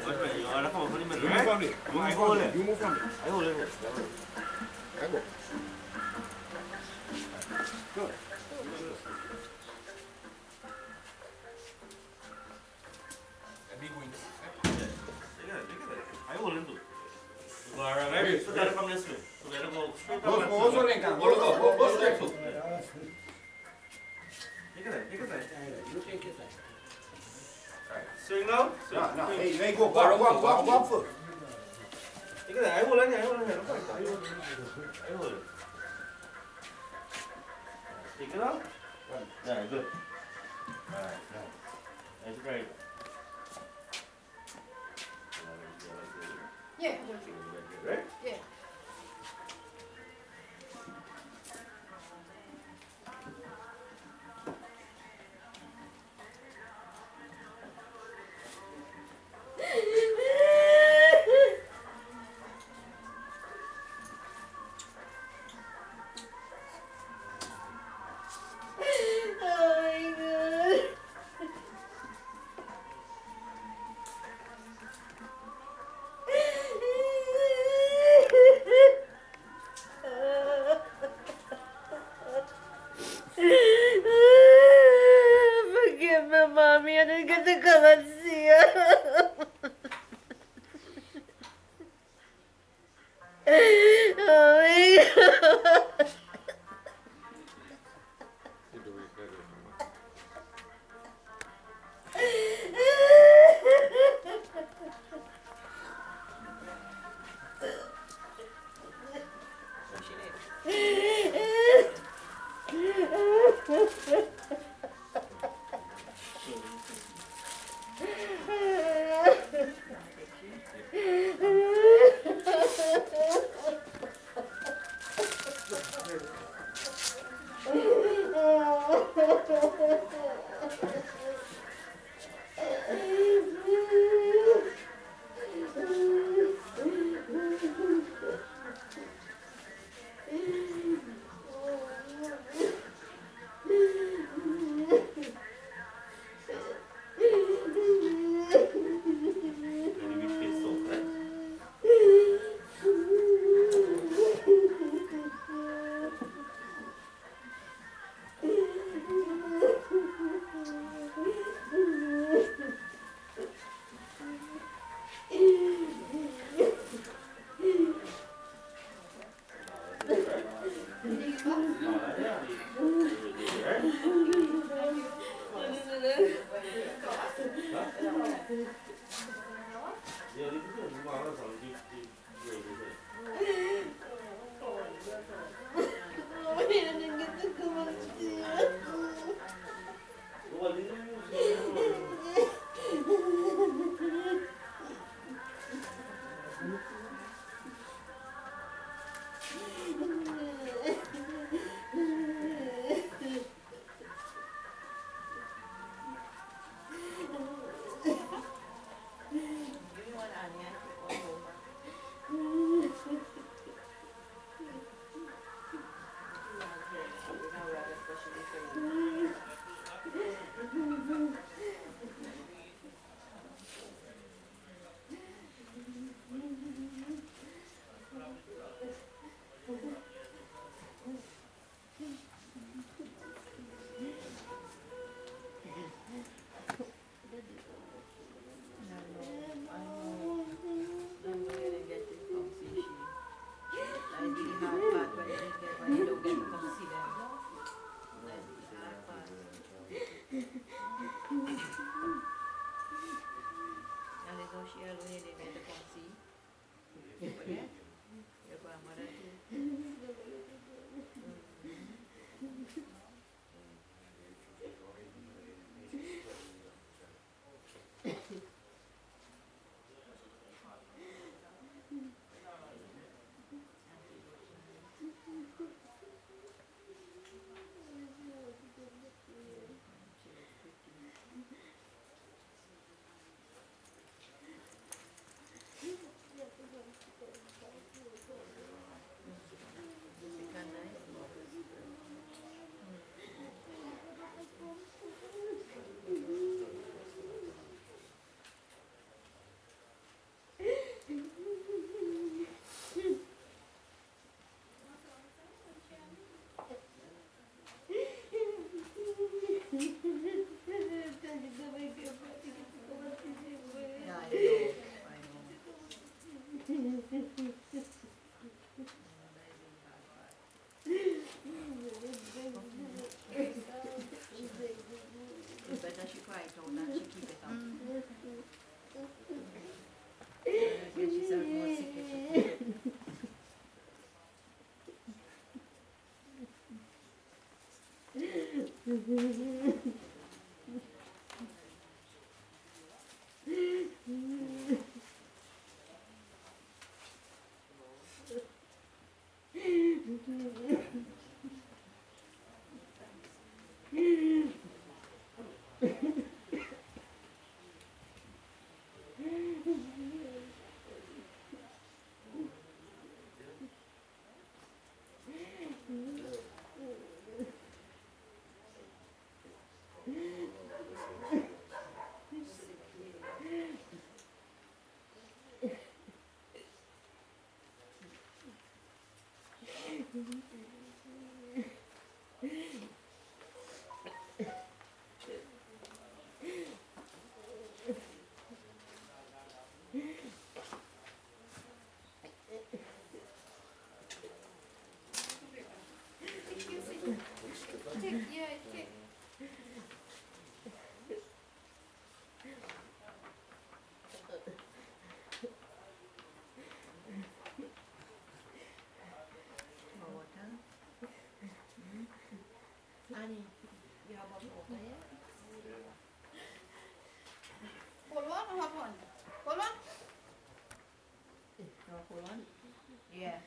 Ahora como fue You move from there. You move from there. I hold it. I go. Good. Let me go in. I hold it too. Go around right? So gotta come this way. So gotta go straight Go, up. go, Link. Go straight through. Take it there. You take your time. Swing now. No. Hey, you ain't go. Walk foot. Take it there. I hold it. I hold it. Take it out. Yeah, good. Alright. That's great. Yeah. Right? Yeah. Forgive me, Mommy. I didn't get to come and see you. Oh my God. It's better she quiet all that, she keep it up. Get yourself more sick if she keep it. More water? Annie, you have hot water yet? Cold one or hot one? Cold one? You want cold one? Yeah.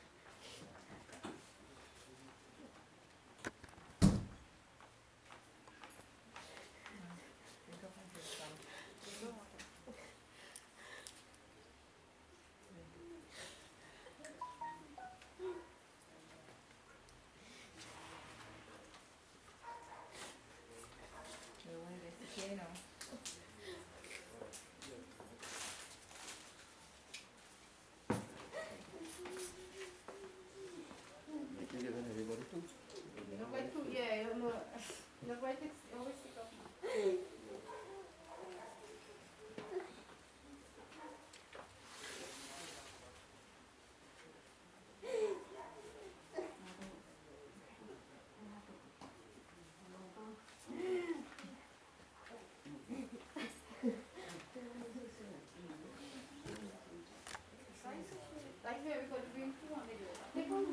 Drink up and drink some. You want this to now? You giving everybody food? You look like two, yeah, you know. You look like it's always sick up. Like here, we could bring two on the door. Take one.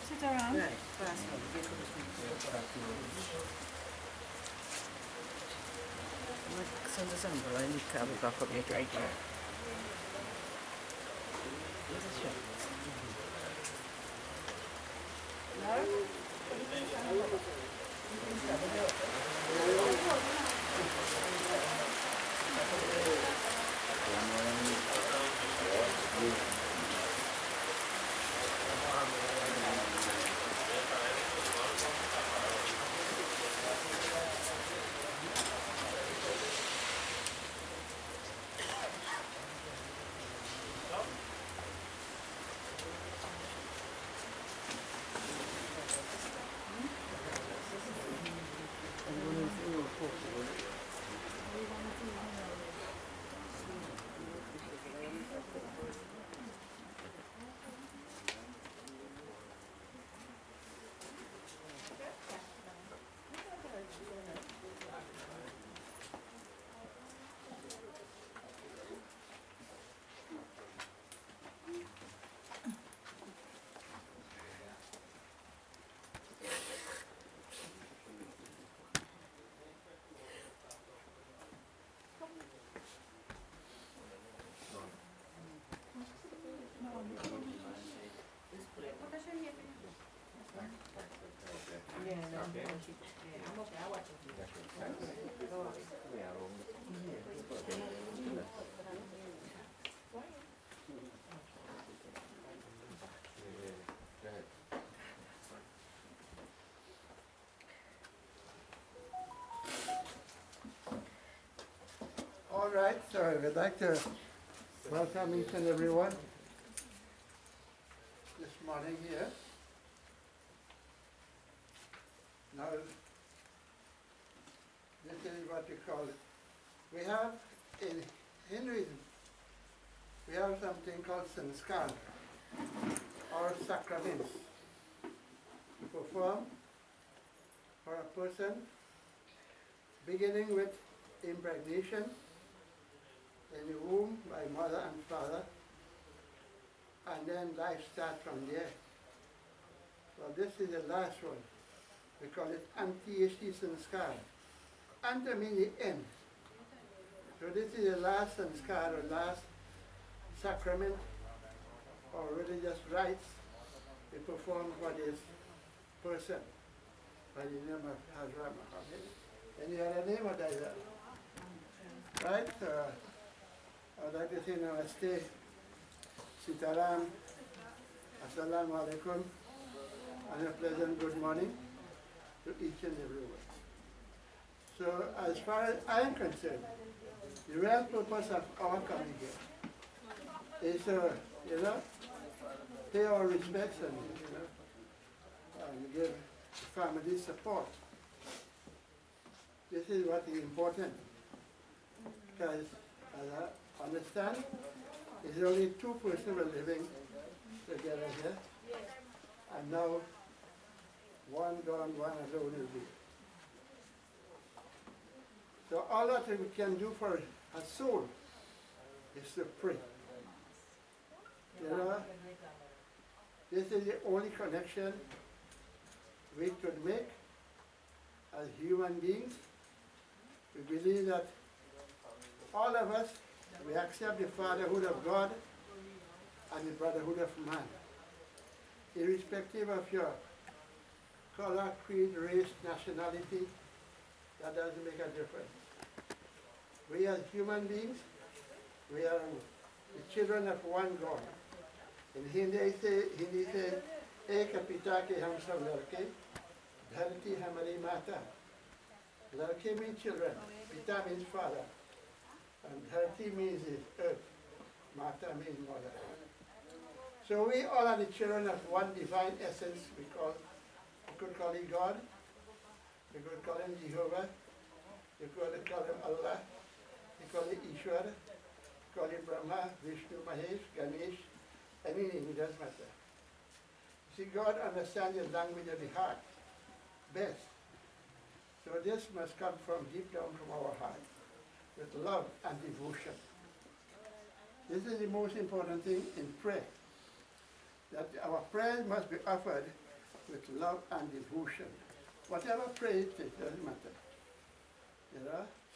Sit around. Right, fast now, get to the Sono sempre in capo per copiare right here. This is All right, so we'd like to welcome each and everyone this morning here. Now, this is what we call it. We have, in Hinduism, we have something called sanskar, or sacraments, to perform for a person, beginning with impregnation in the womb by mother and father, and then life starts from there. Well, this is the last one. We call it Anti-Ishti Sanskar. Anta means the end. So this is the last sanskar, or last sacrament, or religious rites we perform for this person by the name of Hazra Mohammed. Any other name or that? Right? I'd like to say Namaste, Sitaram, Assalamu Alaikum, and a pleasant good morning to each and every one. So as far as I am concerned, the real purpose of our coming here is to, pay our respects and give the family support. This is what is important, because as I understand, there's only two persons were living together here, and now one gone, one alone is here. So all that we can do for a soul is to pray. This is the only connection we could make as human beings. We believe that all of us, we accept the fatherhood of God and the brotherhood of man. Irrespective of your color, creed, race, nationality, that doesn't make a difference. We as human beings, we are the children of one God. In Hindi say, Eka pita ke hum sab ladke, dharti hamari mata. Ladke means children, pita means father, and dharti means earth, mata means mother. So we all are the children of one divine essence. We could call it God, we could call him Jehovah, we could call him Allah, we call it Ishwar, we call it Brahma, Vishnu, Mahesh, Ganesh, any name, it doesn't matter. See, God understands the language of the heart best. So this must come from deep down from our heart, with love and devotion. This is the most important thing in prayer, that our prayers must be offered with love and devotion. Whatever prayer it is, doesn't matter.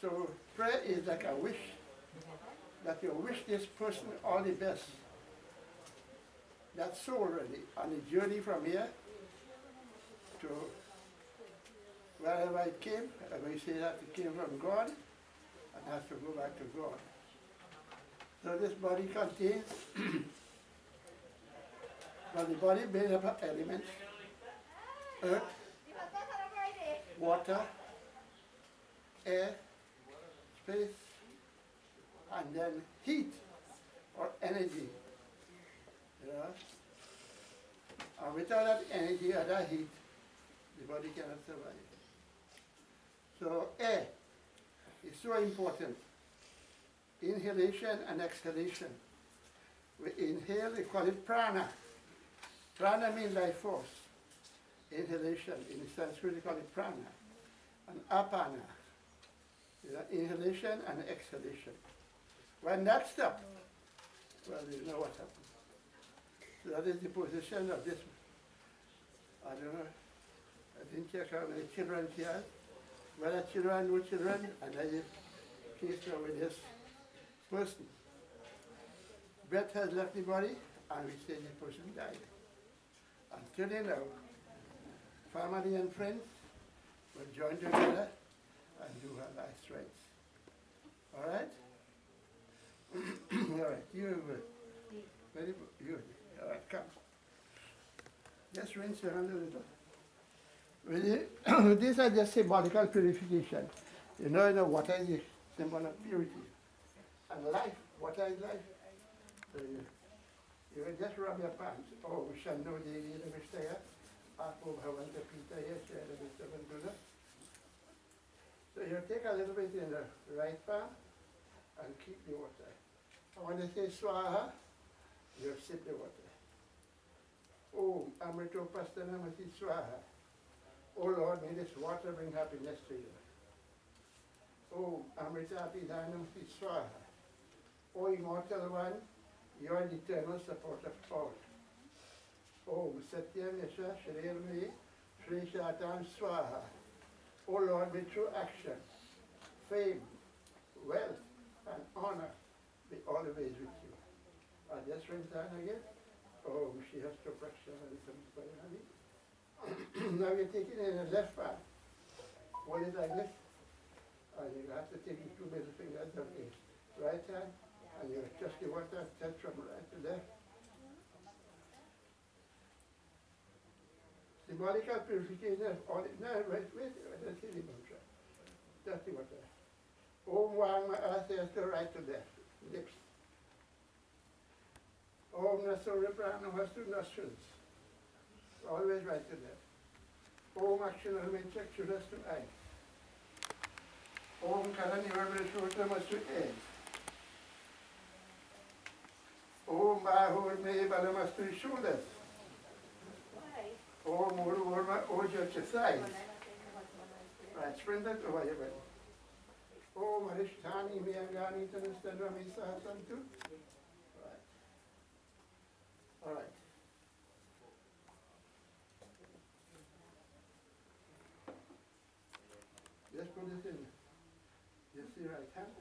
So prayer is like a wish, that you wish this person all the best. That soul really, on the journey from here to wherever it came, we say that it came from God and has to go back to God. So this body contains, well, the body made up of elements, earth, water, air, space, and then heat or energy. You know? And without that energy or that heat, the body cannot survive. So air is so important. Inhalation and exhalation. We inhale, we call it prana. Prana means life force. Inhalation, in Sanskrit we call it prana. And apana, inhalation and exhalation. When that stops, well, you know what happens. So that is the position of this, I don't know, I didn't check how many children she has. Whether children, no children, and I just placed her with this person. Breath has left the body, and we say the person died. Until now, family and friends will join together and do her last rites. All right? All right, you very good. All right, come. Just rinse your hand a little. These are just symbolical purification. You know, water is a symbol of purity. And life, water is life. So you will just rub your palms. Oh, we shall know the Mr. Ako Bhavanta Pita, yes, Mr. Vandula. So you take a little bit in the right palm and keep the water. And when they say Swaha, you sip the water. Oh, Amrito Pastanamati Swaha. Oh Lord, may this water bring happiness to you. Oh, Amrita Pidhanam Swaha. Oh, Immortal One, you are the eternal support of all. Oh, Satyam Yasha Shrirmi Shri Shatan Swaha. Oh Lord, may through action, fame, wealth, and honor be always with you. I just rinse down again. Oh, she has to pressure and some honey. Now you take it in the left palm. Hold it like this. And you have to take your two middle fingers of the right hand. And you adjust the water, touch from right to left. Symbolical purification of all it. No, wait, let's see the mantra. Touch the water. Om Wang says to right to left, lips. Om Nasura Prana was to nostrils. Always right to left. Om Akshana Vinchakshuras to eye. Om Karani Varvashurtamas to egg. Om Bahur Me Balamas to shoulders. Om Uru Urma Oja to thighs. Right, spread that over your belly. Om Harishtani Miyangani Tanastadra Misahasantu. Right. All right. Just put it in. Just the right hand.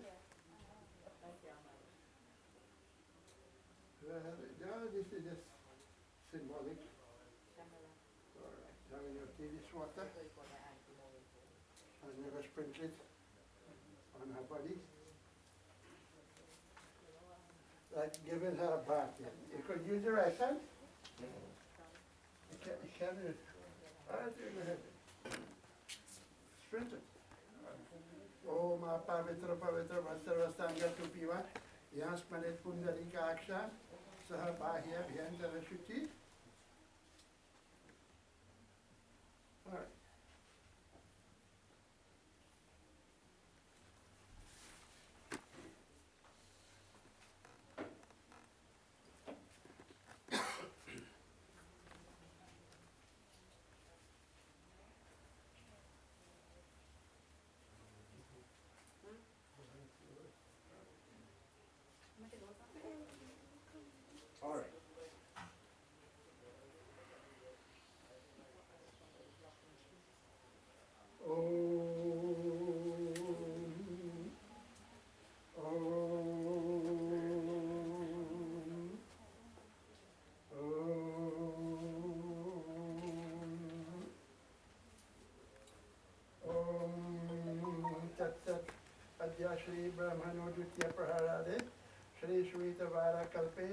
Now this is just symbolic. All right. Now you take this water and you sprinkle it on her body. Like giving her a bath. You could use your right hand. You can do it. All right, go ahead. Sprinkle it. Om Pavitra Pavitra Vasarvastanga Tupiva Yansmanet Pundarika Aksha Saha Bahya Vyantara Shuti. All right. All right. Shri Brahmanoditya Praharade Shri Shvetavara Kalpe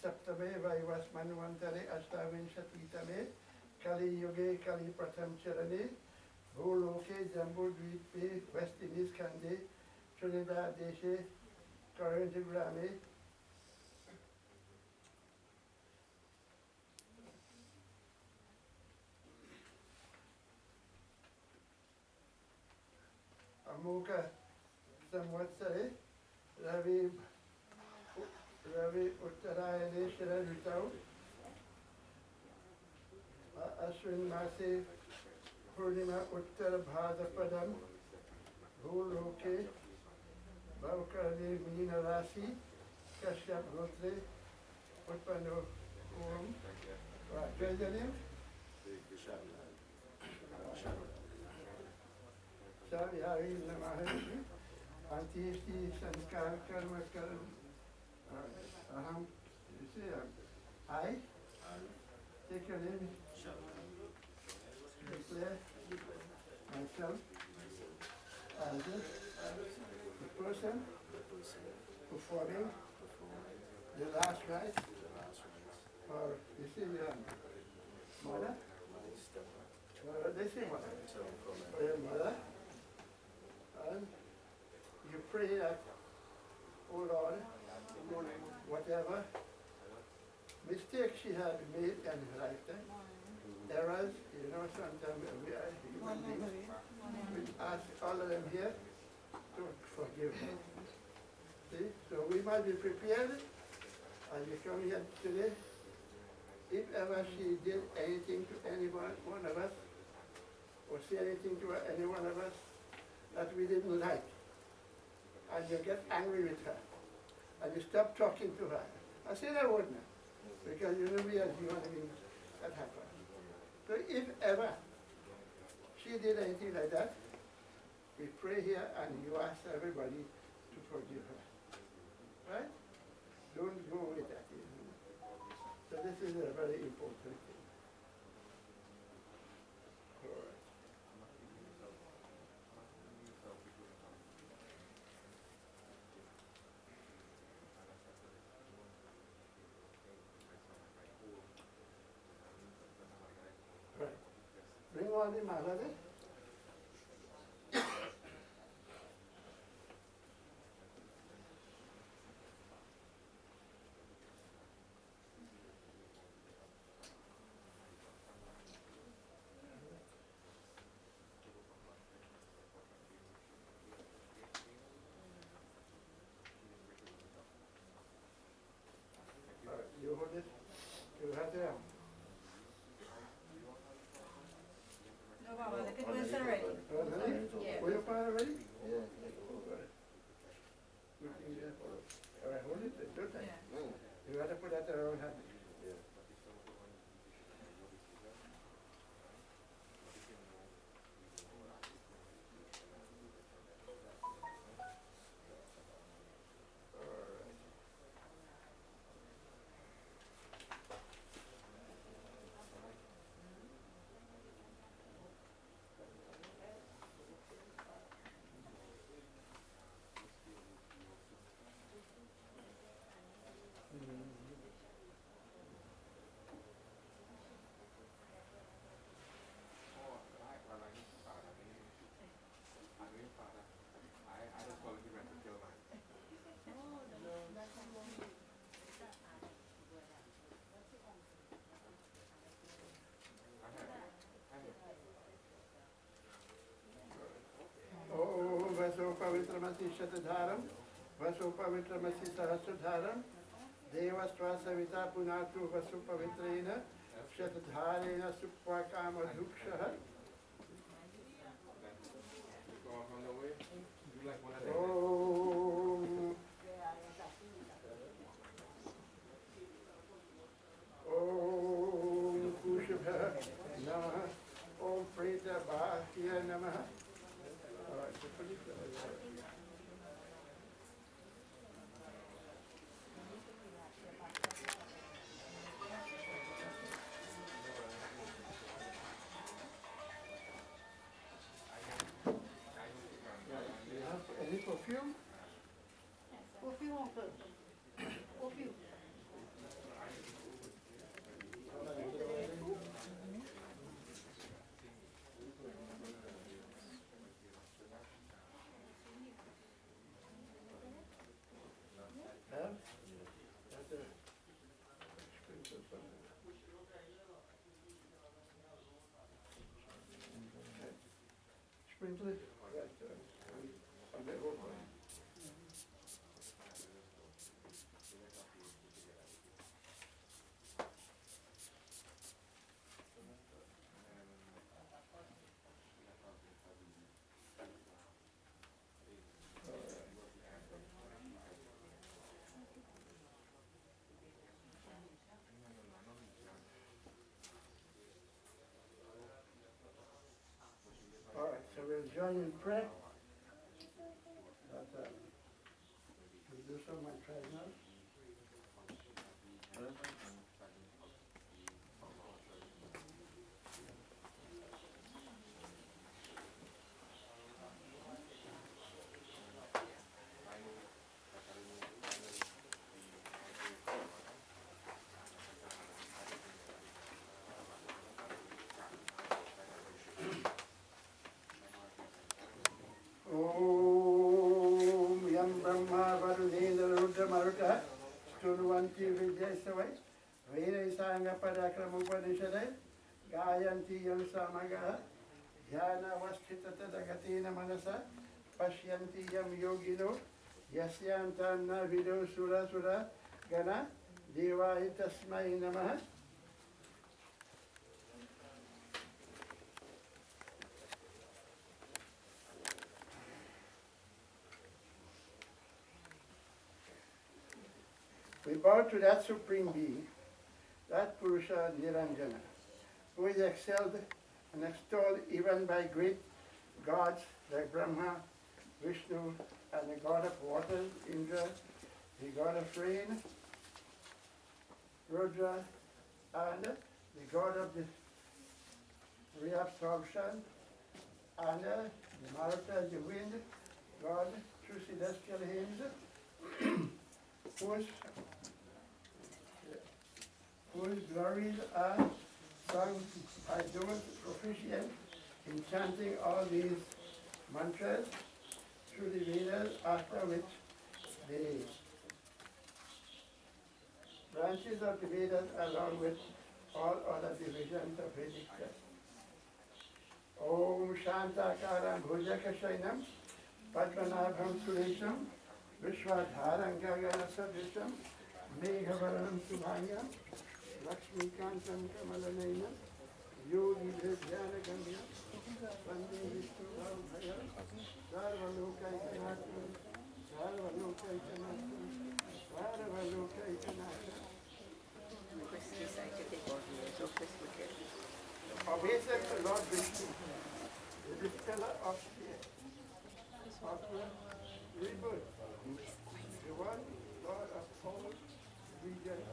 Saptame Vaivasmanvantare Ashtavinshatitame Kali Yuge Kali Pratham Charane Bholoke Jambudvipe West Indies Kande Trinidad Deshe Current Grame Amuka Samvatsare Ravi Uttarayane Shara Ritau Ashwin Mase Purnima Uttar Bhadapadam Bholoke Bhavkarne Meena Rasi Kashyap Gotre Utpano Om. Right, what is your name? Shari Hari Namaha Antishti Sanskar Karma Karam Aham. You see, I take your name. Declare myself as the person performing the last rite for you see mother or they say mother for your mother, and you pray that, oh Lord, whatever mistakes she had made in her lifetime, errors, sometimes we are human beings. We ask all of them here to forgive her. See? So we must be prepared as we come here today. If ever she did anything to one of us, or say anything to any one of us that we didn't like, and you get angry with her, and you stop talking to her, I say that wouldn't, because we as human beings, that happens. So if ever she did anything like that, we pray here and you ask everybody to forgive her. Right? Don't go with that. So this is a very important thing. All right. Right. Bring on the Maharaj. You hold it. You have to. No, Mama, the good one's already. Yeah. Were you part already? Yeah. All right, hold it. Good thing. Yeah. You have to put that around hand. Vasopavitramasi Shatadharam, Vasopavitramasi Sahasradharam, Devastra Savita Punatu Vasupavitrena, Shatadharena Supakama Dukshaha. Om Kushabha Namaha, Om Preta Bhakya Namaha. All right, so pretty good. Do you have any perfume? Curfew. Huh? That's a sprinkle something. Sprinkle it. Right, on the open. All right, so we'll join in prayer. But, we'll do some my prayer now. Om Yam Brahma Varunendra Rudra Maruta Stunvanti Vidyasavai Vena Sangha Parakramupanisadai Gayanti Yam Samaga Dhyana Vasthita Tadagatina Manasa Pashyanti Yam Yogino Yasyantana Vido Sura Sura Gana Devahi Tasmai Namaha. We bow to that Supreme Being, that Purusha Niranjana, who is excelled and extolled even by great gods like Brahma, Vishnu, and the god of water, Indra, the god of rain, Rudra, and the god of the reabsorption, and the Maruta, the wind, god through celestial hymns, whose glories are sung by those proficient in chanting all these mantras through the Vedas, after which the branches of the Vedas along with all other divisions of Vedic text. Om Shantakaram Bhujakashainam Padmanabham Suresham Vishwadharam Gaganasadisham Megavaranam Subhanyam Lakshmikantam Kamalanayam Yogi Dhyana Gandhya Vande Vishnu Bhavaya Sarvalokaikanatam Sarvalokaikanatam Sarvalokaikanatam. Obeisance to Lord Vishnu, the disteller of rebirth, the one Lord of all regions,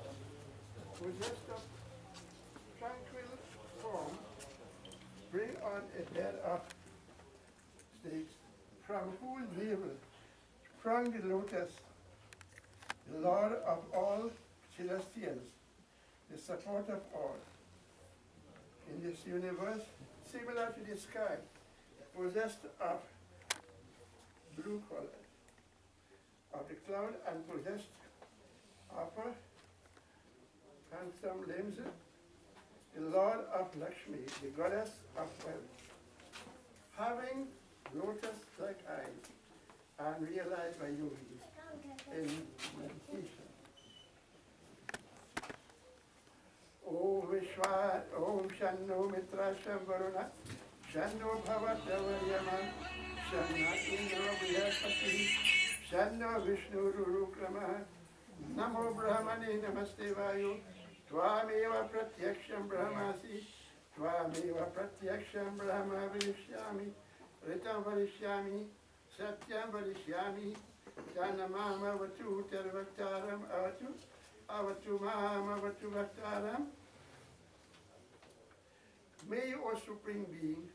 possessed of tranquil form, bring on a bed of snakes, from whose navel sprung the lotus, the Lord of all celestials, the support of all. In this universe, similar to the sky, possessed of blue color, of the cloud, and possessed of handsome limbs, the Lord of Lakshmi, the goddess of wealth, having lotus-like eyes, and realized by yogis in meditation. Om Vishwa, Om Shanno Mitra Shamvaruna, Shanno Bhavatavariyama, Shanna Indra Vriyapati, Shanno Vishnu Rurukrama, Namo Brahmane Namaste Vayu, Tvameva Pratyaksham Brahmasi, Tvameva Pratyaksham Brahma Varishyami, Ritam Varishyami, Satyam Varishyami, Janamam Avatu Tervaktaram Avatu, Avatu Maham Avatu Vaktaram. May you, O Supreme Being,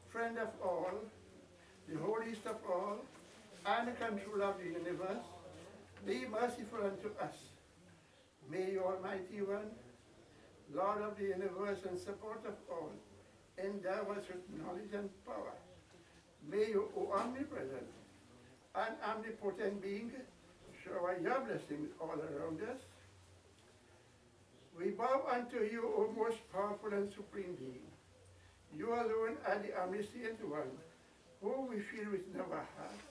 friend of all, the holiest of all, and the controller of the universe, be merciful unto us. May you, Almighty One, Lord of the universe and support of all, endow us with knowledge and power. May you, O omnipresent and omnipotent being, shower your blessings all around us. We bow unto you, O most powerful and supreme being. You alone are the omniscient one, whom we feel within our hearts.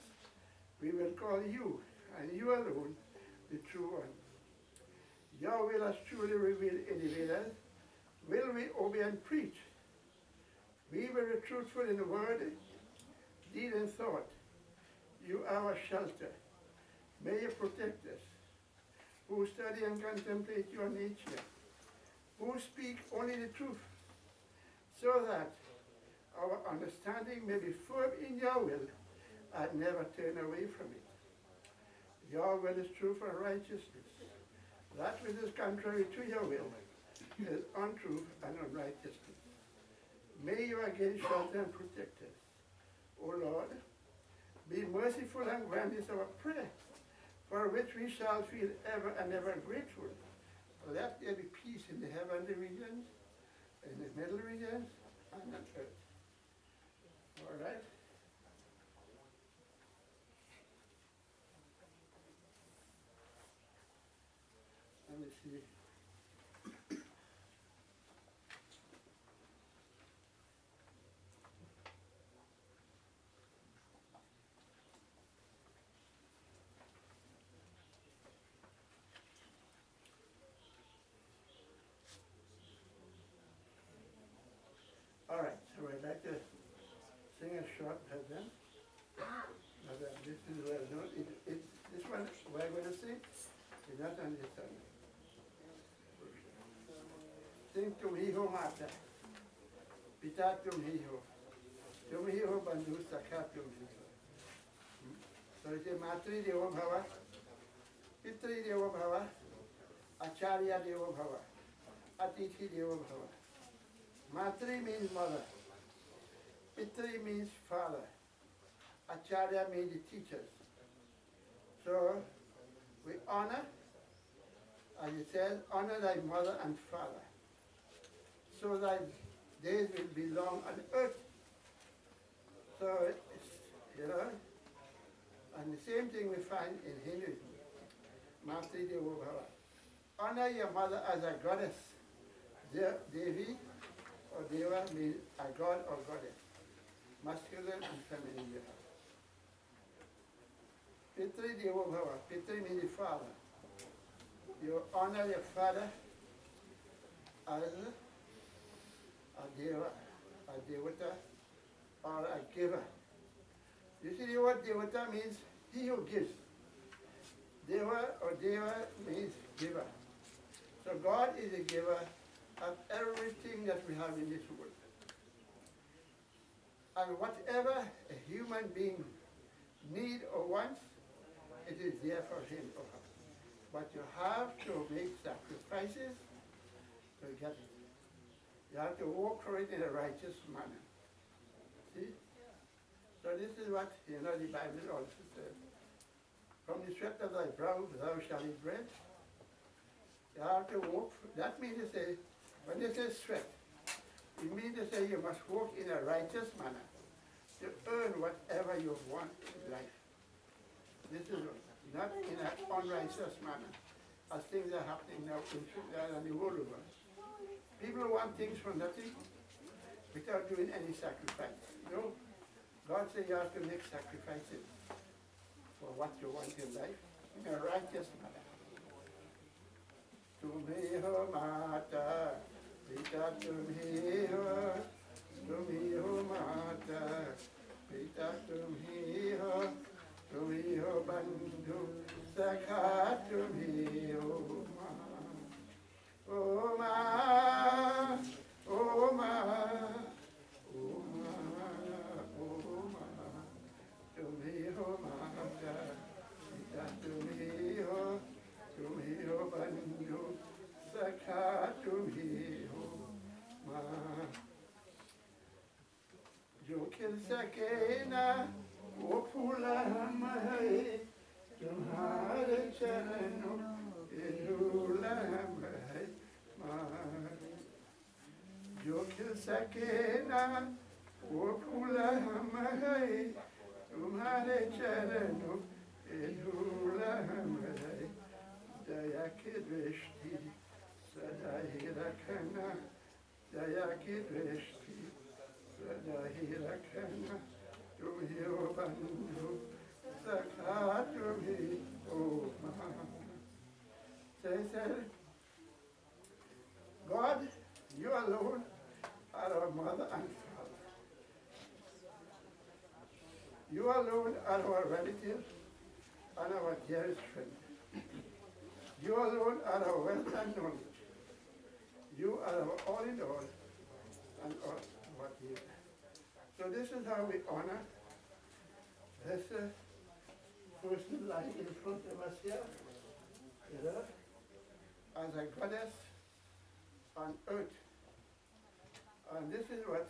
We will call you, and you alone, the true one. Your will has truly revealed in the Vedas. Will we obey and preach? We will be truthful in word, deed, and thought. You are our shelter. May you protect us, who study and contemplate your nature, who speak only the truth, so that our understanding may be firm in your will and never turn away from it. Your will is truth and righteousness. That which is contrary to your will is untruth and unrighteousness. May you again shelter and protect us. O Lord, be merciful and grant us our prayer, for which we shall feel ever and ever grateful. Let there be peace in the heavenly regions, in the middle regions, and on earth. All right? Let me see. All right, so I'd like to sing a short bhajan. This is well known. This one we're going to sing is not on this song. Sing Tum Hi Ho Mata, Pita Tum Hi Ho Bandhu Sakha Tum Hi Ho. So it is Matri Devo Bhava, Pitri Devo Bhava, Acharya Devo Bhava, Atithi Devo Bhava. Matri means mother, Pitri means father, Acharya means the teachers. So we honor, as it says, honor thy mother and father, so thy days will be long on earth. So, you know, and the same thing we find in Hinduism, Matri Devo Bhava. Honor your mother as a goddess, Devi, or Deva means a god or goddess, masculine and feminine you have. Pitri Devo Bhava, Pitri means the father. You honor your father as a Deva, a Devata, or a giver. You see what Devata means? He who gives. Deva or Deva means giver. So God is a giver of everything that we have in this world. And whatever a human being needs or wants, it is there for him or her. But you have to make sacrifices to get it. You have to walk for it in a righteous manner. See? So this is what, the Bible also says. From the sweat of thy brow thou shalt eat bread. You have to walk, that means to say, when they say sweat, it means to say you must walk in a righteous manner to earn whatever you want in life. This is not in an unrighteous manner, as things are happening now in Trinidad and the world over. People want things for nothing without doing any sacrifice. God says you have to make sacrifices for what you want in life in a righteous manner. Tumhi ho mata, pita tumhi ho mata, pita tumhi ho bandhu, sakha tumhi ho ma. O ma, o ma, o ma, o ma, tumhi ho mata, pita tumhi ho bandhu, sakha tumhi ho ma. Jo khil sake na wo phoola hum hai, तुम्हारे चरणों के धूल है जो खिल सके ना वो फूल हम है तुम्हारे चरणों के धूल हम है दया की दृष्टि सदा ही रखना दया की दृष्टि सदा ही रखना तुम ही हो बंधु सखा तुम ही हो महान. So he said, God, you alone are our mother and father. You alone are our relative and our dearest friend. You alone are our wealth and knowledge. You are our all in all and all what we are. So this is how we honor this person lying in front of us here, you know, as a goddess on earth. And this is what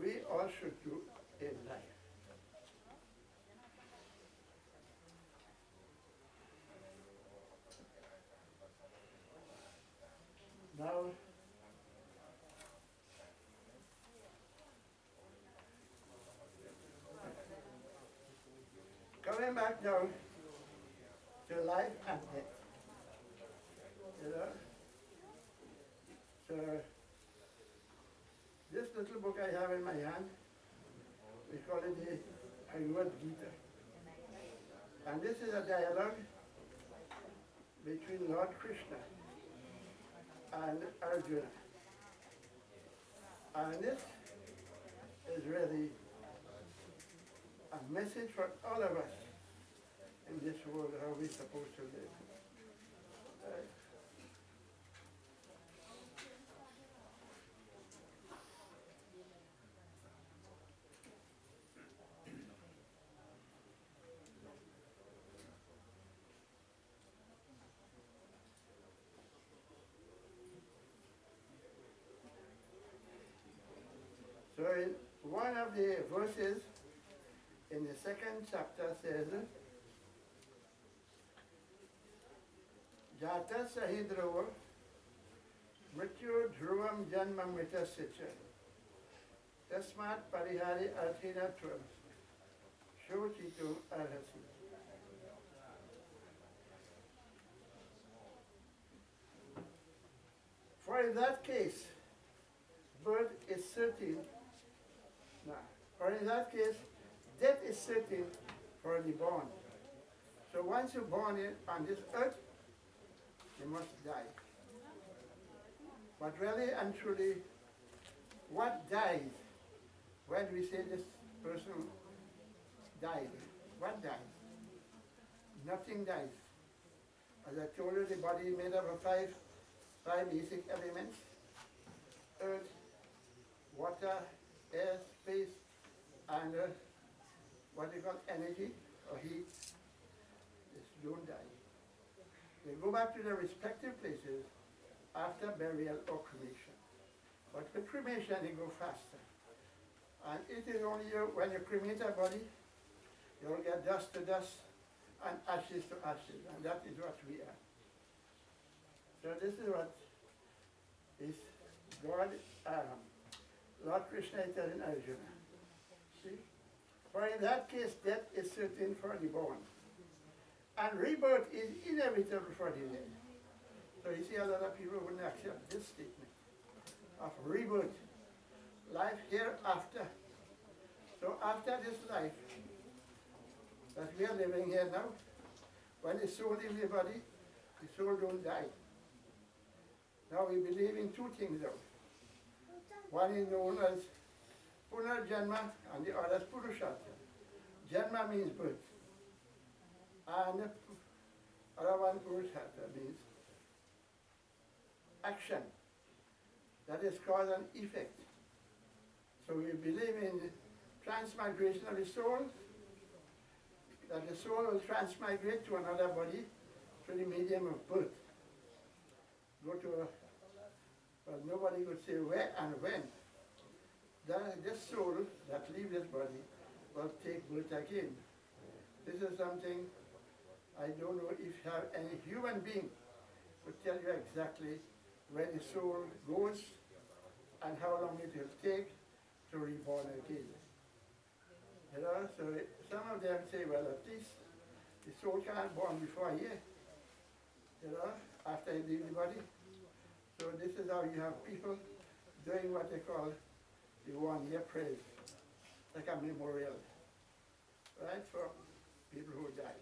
we all should do in life. Now, coming back now to life and death. You know? So, this little book I have in my hand, we call it the Bhagavad Gita. And this is a dialogue between Lord Krishna and Arjuna. And this is really a message for all of us in this world, how we're supposed to live. So in one of the verses in the second chapter says, Jata sahidrova mrityu dhruvam janma mritasya tasmat parihari arthina tvam shochitum arhasi. For in that case, birth is certain. Or in that case, death is certain for the born. So once you're born on this earth, you must die. But really and truly, what dies when we say this person died? What dies? Nothing dies. As I told you, the body is made up of five basic elements: earth, water, air, space, and what they call energy or heat. They don't die. They go back to their respective places after burial or cremation. But with cremation, they go faster. And it is only when you cremate a body, you'll get dust to dust and ashes to ashes, and that is what we are. So this is what is God, Lord Krishna is telling Arjuna. See? For in that case, death is certain for the born. And rebirth is inevitable for the dead. So you see, a lot of people wouldn't accept this statement of rebirth, life hereafter. So after this life that we are living here now, when the soul leaves the body, the soul don't die. Now we believe in two things though. One is known as Punarjanma and the other is Purushartha. Janma means birth. And the other one, Purushartha, means action. That is cause and effect. So we believe in transmigration of the soul, that the soul will transmigrate to another body through the medium of birth. Go to a, well, nobody could say where and when. This soul that leaves this body will take birth again. This is something I don't know if you have any human being to tell you exactly where the soul goes and how long it will take to reborn again. You know, so some of them say, well, at least the soul can't born before a year, you know, after it leaves the body. So this is how you have people doing what they call the 1 year praise, like a memorial, right, for people who die.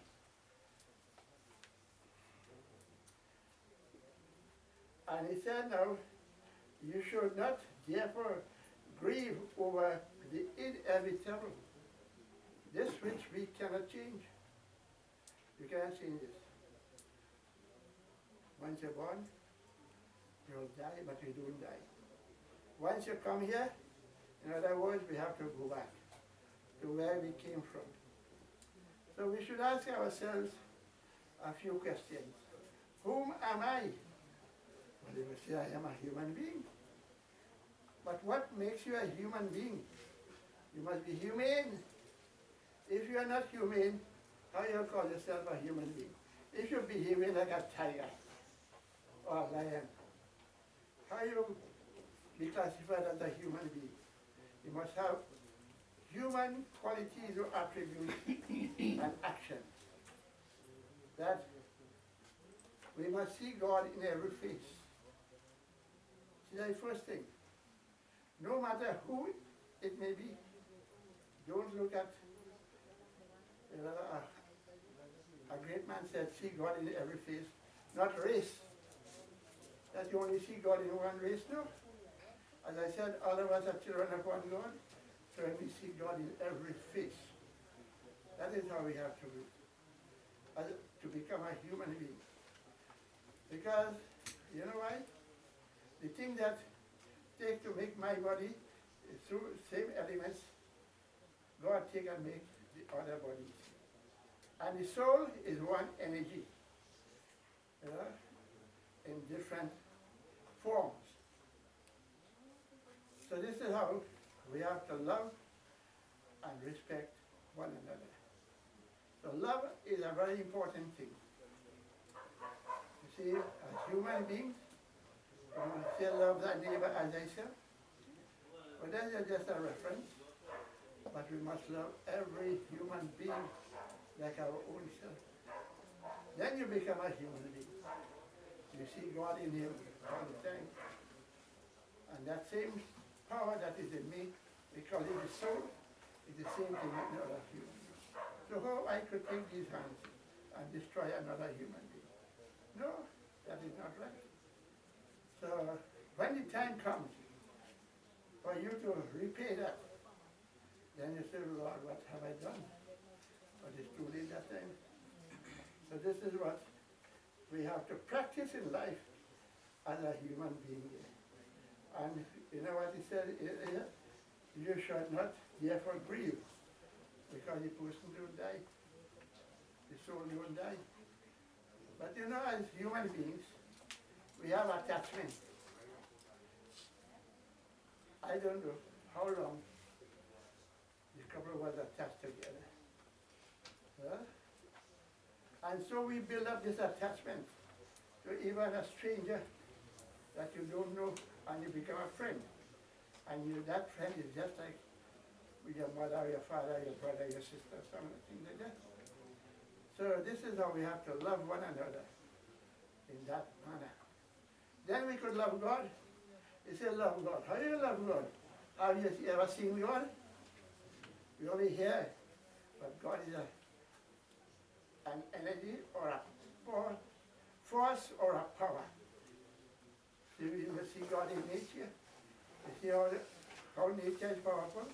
And he said now, you should not therefore grieve over the inevitable, this which we cannot change. You can't change this. Once you're born, you'll die, but you don't die. Once you come here, in other words, we have to go back to where we came from. So we should ask ourselves a few questions. Whom am I? Well, they will say, I am a human being. But what makes you a human being? You must be humane. If you are not humane, how you call yourself a human being? If you behave like a tiger or a lion, how you be classified as a human being? You must have human qualities or attributes and action. That we must see God in every face. See, that's the first thing. No matter who it may be, don't look at, a great man said, see God in every face, not race. That you only see God in one race, no. As I said, all of us are children of one God, so we see God in every face. That is how we have to be, to become a human being. Because, you know why? The thing that take to make my body is through same elements, God take and make the other bodies. And the soul is one energy, in different forms. So this is how we have to love and respect one another. So love is a very important thing. You see, as human beings, we say love thy neighbor as thyself. But that's just a reference. But we must love every human being like our own self. Then you become a human being. You see God in him all the time. And that same power that is in me, we call it the soul, is the same thing in another human being. So how I could take these hands and destroy another human being? No, that is not right. So when the time comes for you to repay that, then you say, Lord, what have I done? But it's too late that time. So this is what we have to practice in life as a human being. And you know what he said here? You should not therefore grieve, because the person will die. The soul won't die. But you know, as human beings, we have attachment. I don't know how long the couple was attached together. And so we build up this attachment to even a stranger that you don't know, and you become a friend. And that friend is just like with your mother, your father, your brother, your sister, something like that. So this is how we have to love one another in that manner. Then we could love God. You say love God. How do you love God? Have you ever seen God? We only hear, but God is an energy or a force or a power. So you see God in nature. You see how nature is powerful.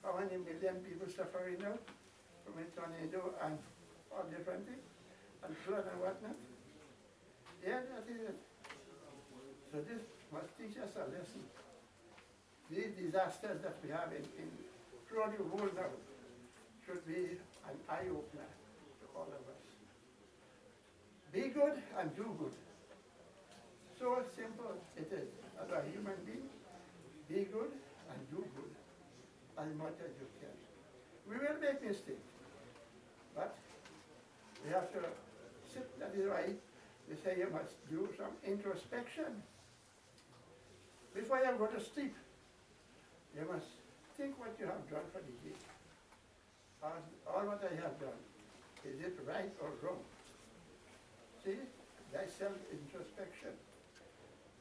How many million people suffering now from a tornado and all different things, and flood and whatnot. Yeah, that is it. So this must teach us a lesson. These disasters that we have throughout the world now should be an eye-opener to all of us. Be good and do good. So simple it is. As a human being, be good and do good as much as you can. We will make mistakes, but we have to sit, that is why they say you must do some introspection. Before you go to sleep, you must think what you have done for the day. All what I have done, is it right or wrong? See, that's self-introspection.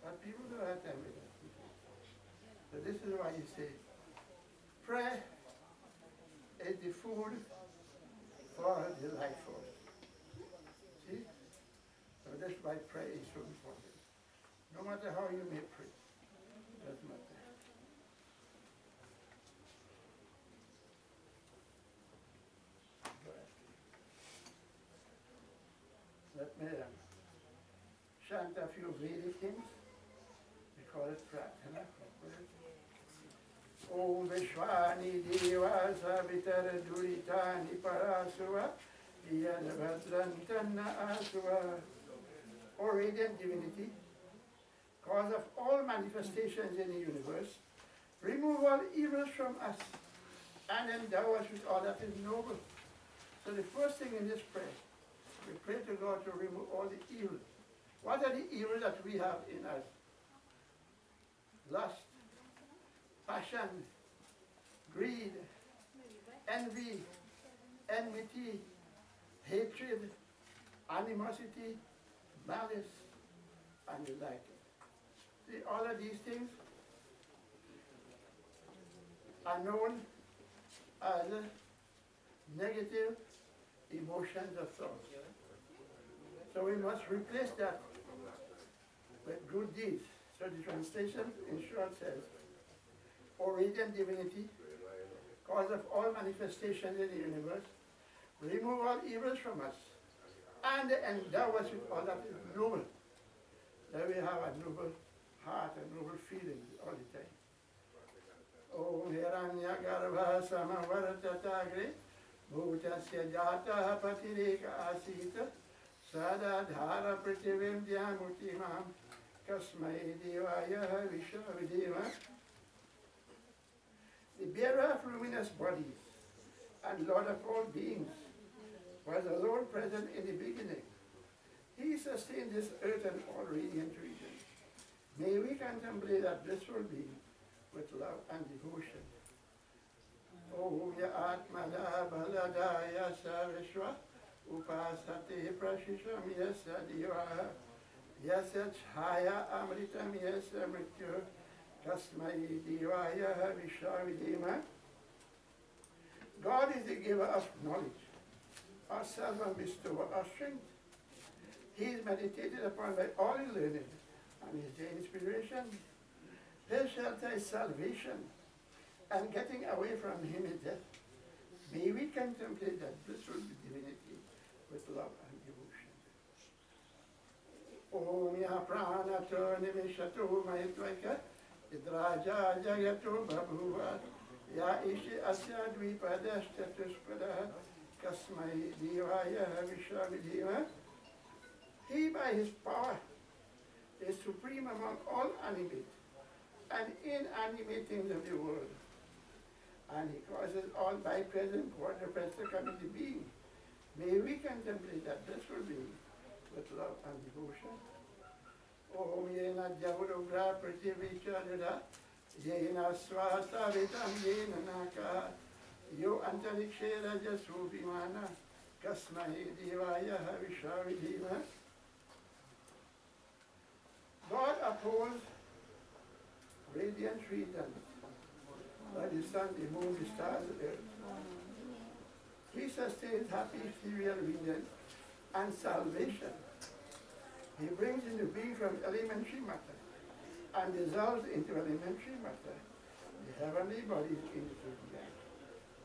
But people don't have time with that. So this is why you say, prayer is the food for the life force. See? So that's why prayer is so important. No matter how you may pray, doesn't matter. Let me chant a few Vedic hymns. We call it Pratana. Om Vishwani Deva Savitar Duritani Parasuva Yadavadrantanna Asuva. O radiant divinity, cause of all manifestations in the universe, remove all evils from us and endow us with all that is noble. So the first thing in this prayer, we pray to God to remove all the evil. What are the evils that we have in us? Lust, passion, greed, envy, enmity, hatred, animosity, malice, and the like. See, all of these things are known as negative emotions of thought. So we must replace that with good deeds. So the translation in short says, O radiant divinity, cause of all manifestations in the universe, remove all evils from us and endow us with all that is noble. That we have a noble heart and noble feelings all the time. Om Hiranya Garbha Samavartatagre Bhutasya Jata Patireka Asita Sadadhara Prativim Dhyamutimam Kasmai Devaya Vishavideva. The bearer of luminous bodies and Lord of all beings was alone present in the beginning. He sustained this earth and all radiant regions. May we contemplate that blissful being with love and devotion. Om ya atmana baladaya savishwa upasate prashisham yasa diva yasa chhaya amritam yasa mrityu kasmai divaya vishavidima. God is the giver of knowledge, our self and bestower of strength. He is meditated upon by all the learned, and his day inspiration. His shelter is salvation, and getting away from him is death. May we contemplate that blissful divinity with love and devotion. Om ya pranato nimishato maitvaika idraja jagato babhuva ya ishi asya dvipadashtatuspada kasmai divaya vishavideva. He by his power is supreme among all animate and inanimate things of the world. And he causes all bipeds and quadrupeds to come into being. May we contemplate that blissful being with love and devotion. Om yena javurugra prativichadada yena swasa vitam yena naka yo antarikshera jasubhimana kasmai devaya havishavidima. God upholds radiant regions by the sun, the moon, the stars, the earth. He sustains happy ethereal regions and salvation. He brings into being from elementary matter and dissolves into elementary matter the heavenly bodies into being.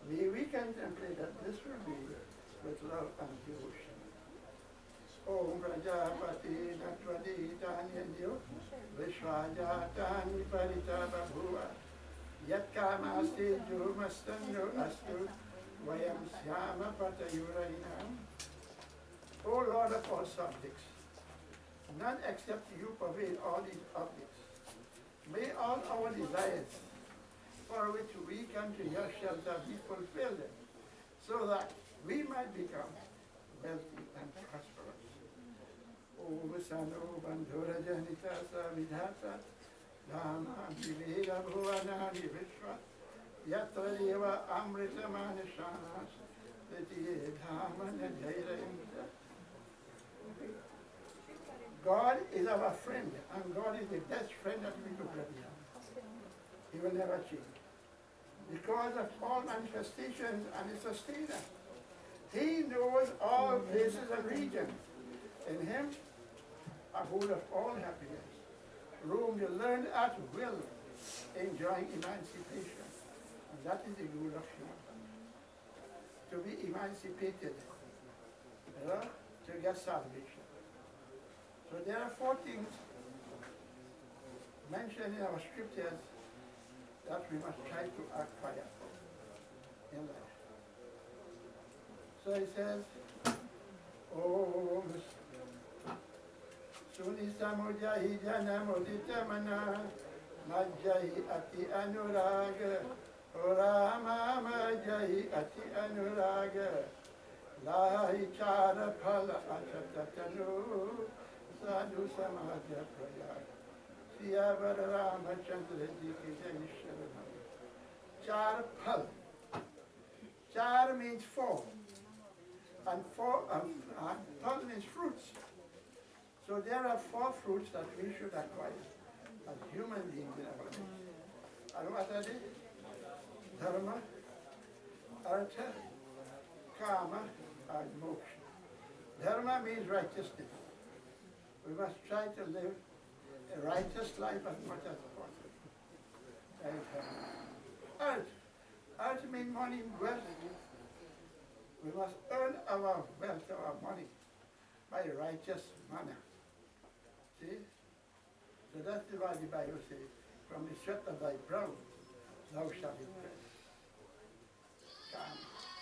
May we contemplate that this will be with love and devotion. Om Prajapati Natvadi Tanyanyo Vishwajatani Parita Babhuva Yat Kamasti Jurmastando Astu Vayam Syama Patayurainam. O Lord of all subjects, none except you pervade all these objects. May all our desires for which we come to your shelter be fulfilled, so that we might become wealthy and prosperous. Om Sano Bandhura Janita Savidhata Dhamma Viveda Bhuvanani Vishwa Yatra Deva Amrita Manishanas Vitiye Dhamana Jaira Imta. God is our friend, and God is the best friend that we could ever have. He will never change. Because of all manifestations and his sustainer. He knows all places and regions. In him, abode of all happiness. Room to learn at will, enjoying emancipation. And that is the goal of human. To be emancipated, to get salvation. So there are 4 things mentioned in our scriptures that we must try to acquire in life. So he says, Om Suni Samujahi Janamudita Mana Majahi Ati Anuraga Orama Majahi Ati Anuraga Lahi Chara Pala Achatatanu Sadhu Samaja Prayag Siyavara Ramachandra Ji Char Pal. Char means 4. And pal means fruits. So there are 4 fruits that we should acquire as human beings in our life. And what are they? Dharma, artha, kama, and moksha. Dharma means righteousness. We must try to live a righteous life as much as possible. And artha means money, wealth. We must earn our wealth, our money, by a righteous manner. See? So that's why the Bible says, from the sweat of thy brow, thou shalt eat bread.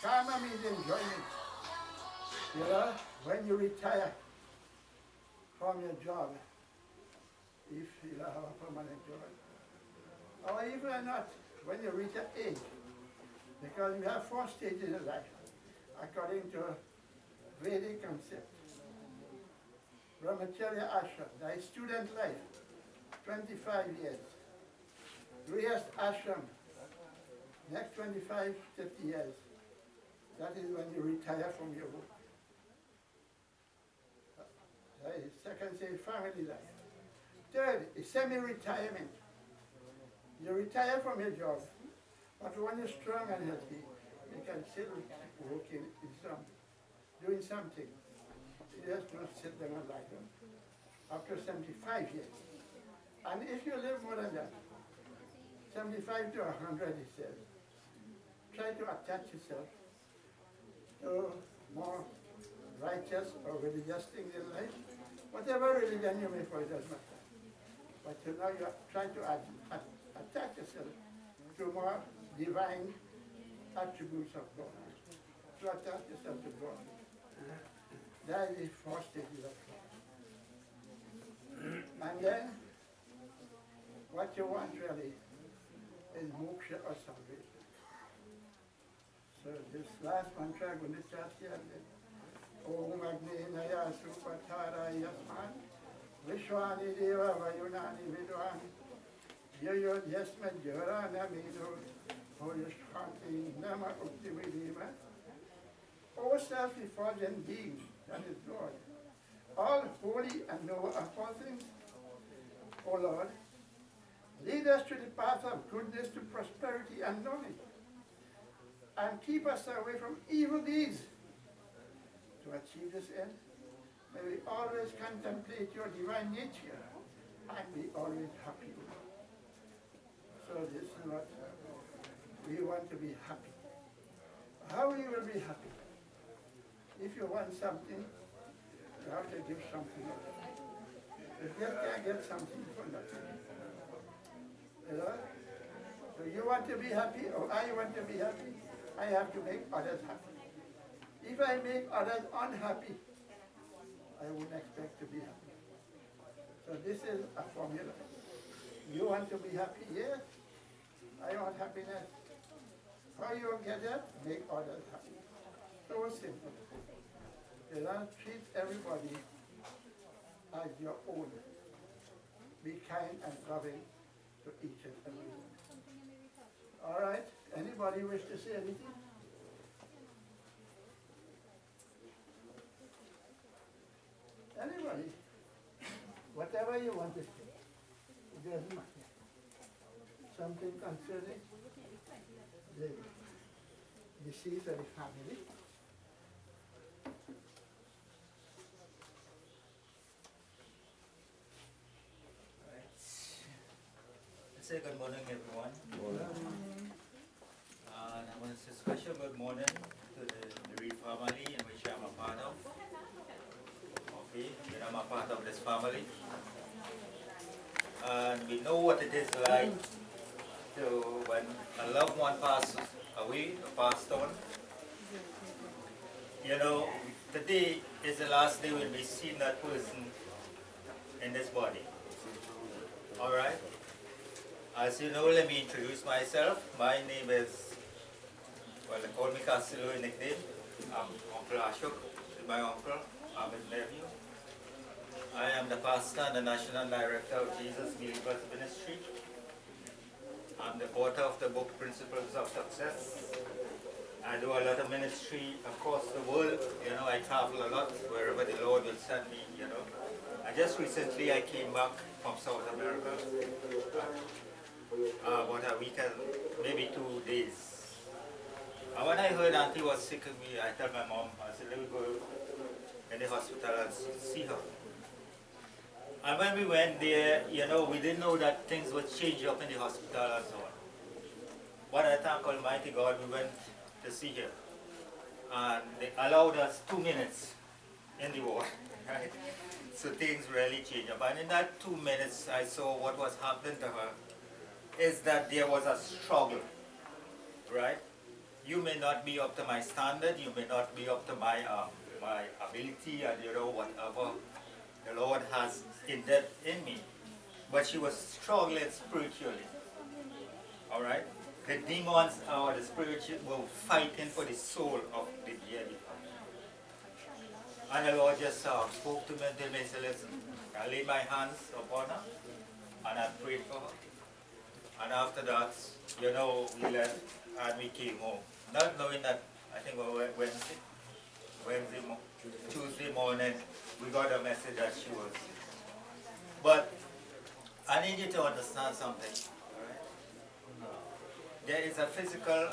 Karma. Karma means enjoyment. You know, when you retire from your job, if you have a permanent job, or even not, when you reach an age, because you have 4 stages in life, according to Vedic concept. Brahmacharya ashram, that is student life, 25 years. Grihast ashram, next 25, 50 years. That is when you retire from your work. That is second say family life. Third is semi-retirement. You retire from your job, but when you're strong and healthy, you can still working in doing something. You just don't sit there and lie down. After 75 years. And if you live more than that, 75 to 100, he says, try to attach yourself to more righteous or religious things in life. Whatever religion you may follow, it doesn't matter. But you know you try to attach yourself to more divine attributes of God. To attach yourself to God. That is the 4 stages of life. And then, what you want really is moksha or salvation. So this last mantra, I'm going to start here. Om Agni Naya Supatara Yasman Vishwani Deva Vayunani Vidwani Yoyo Yasma Jorana Mido Hoyashkanti Nama Uktividima. O self-effulgent being, that is God, all holy and noble of all things, O Lord, lead us to the path of goodness, to prosperity and knowledge, and keep us away from evil deeds. To achieve this end, may we always contemplate your divine nature and be always happy. So this is what we want to be happy. How we will be happy? If you want something, you have to give something else. If you can't get something for nothing. You know? So you want to be happy, or I want to be happy, I have to make others happy. If I make others unhappy, I wouldn't expect to be happy. So this is a formula. You want to be happy? Yes. I want happiness. How you get that? Make others happy. So simple. You don't treat everybody as your own. Be kind and loving to each and every one. All right. Anybody wish to say anything? Anybody? Whatever you want to say. It doesn't matter. Something concerning the deceased of the family. Let's say good morning, everyone. And I want to say special good morning to the Reed family in which I'm a part of. Okay, I'm a part of this family. And we know what it is like to when a loved one passes away or passed on. You know, today is the last day we'll be seeing that person in this body. Alright? As you know, let me introduce myself. My name is, well, they call me Castillo in nickname. I'm Uncle Ashok, my uncle. I'm his nephew. I am the pastor and the national director of Jesus Believers Ministry. I'm the author of the book Principles of Success. I do a lot of ministry across the world. You know, I travel a lot wherever the Lord will send me, you know. And just recently I came back from South America. About a week and maybe 2 days. And when I heard Auntie was sick of me, I told my mom, I said, let me go in the hospital and see her. And when we went there, you know, we didn't know that things would change up in the hospital and so on. But I thank Almighty God, we went to see her. And they allowed us 2 minutes in the ward, right? So things really changed up. And in that 2 minutes, I saw what was happening to her, is that there was a struggle, right? You may not be up to my standard, you may not be up to my my ability and you know whatever the Lord has in me, but she was struggling spiritually. All right, the demons or the spiritual were fighting for the soul of the dead. And the Lord just spoke to me and told me, said, listen, I laid my hands upon her and I prayed for her. And after that, you know, we left and we came home. Not knowing that, I think on Tuesday morning, we got a message that she was. But I need you to understand something, all right? There is a physical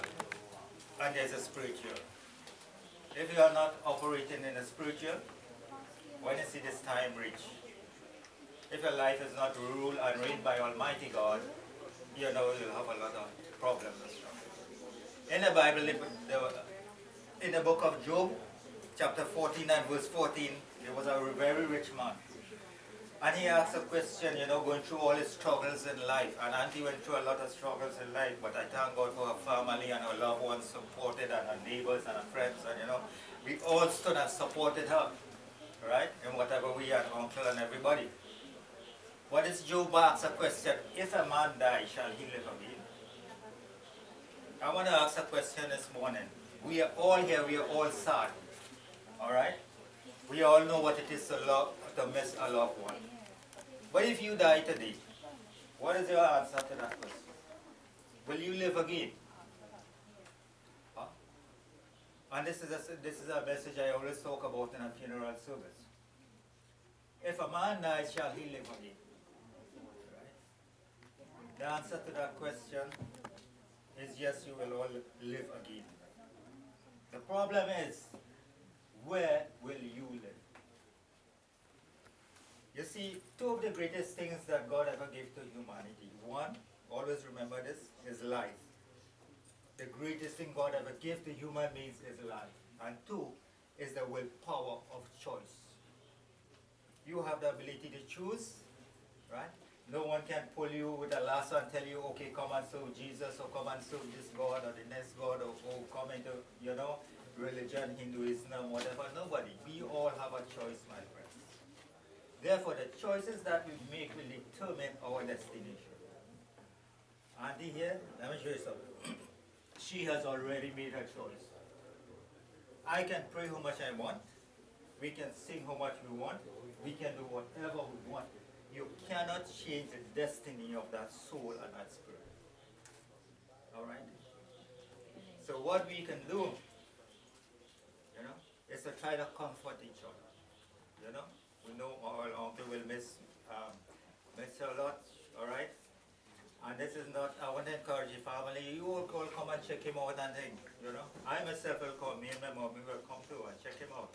and there's a spiritual. If you are not operating in a spiritual, when you see this time reach, if your life is not ruled and reigned by Almighty God, you know, you'll have a lot of problems and stuff. In the Bible, in the book of Job, chapter 14 and verse 14, there was a very rich man. And he asked a question, you know, going through all his struggles in life. And Auntie went through a lot of struggles in life, but I thank God for her family and her loved ones supported and her neighbors and her friends. And, you know, we all stood and supported her, right? In whatever we had, uncle and everybody. What is Job asks a question, if a man die, shall he live again? I want to ask a question this morning. We are all here, we are all sad. Alright? We all know what it is to miss a loved one. But if you die today, what is your answer to that question? Will you live again? Huh? And this is a message I always talk about in a funeral service. If a man dies, shall he live again? The answer to that question is yes, you will all live again. The problem is, where will you live? You see, two of the greatest things that God ever gave to humanity. One, always remember this, is life. The greatest thing God ever gave to human beings is life. And two, is the willpower of choice. You have the ability to choose, right? No one can pull you with a lasso and tell you, okay, come and serve Jesus, or come and serve this God, or the next God, or come into, you know, religion, Hinduism, whatever. Nobody. We all have a choice, my friends. Therefore, the choices that we make will determine our destination. Auntie here, let me show you something. She has already made her choice. I can pray how much I want, We can sing how much we want. We can do whatever we want. You cannot change the destiny of that soul and that spirit. All right? So what we can do, is to try to comfort each other. We know our uncle will miss you a lot, all right? And this is not, I want to encourage your family, you all come and check him out and things, I myself will come, me and my mom, we will come to and check him out.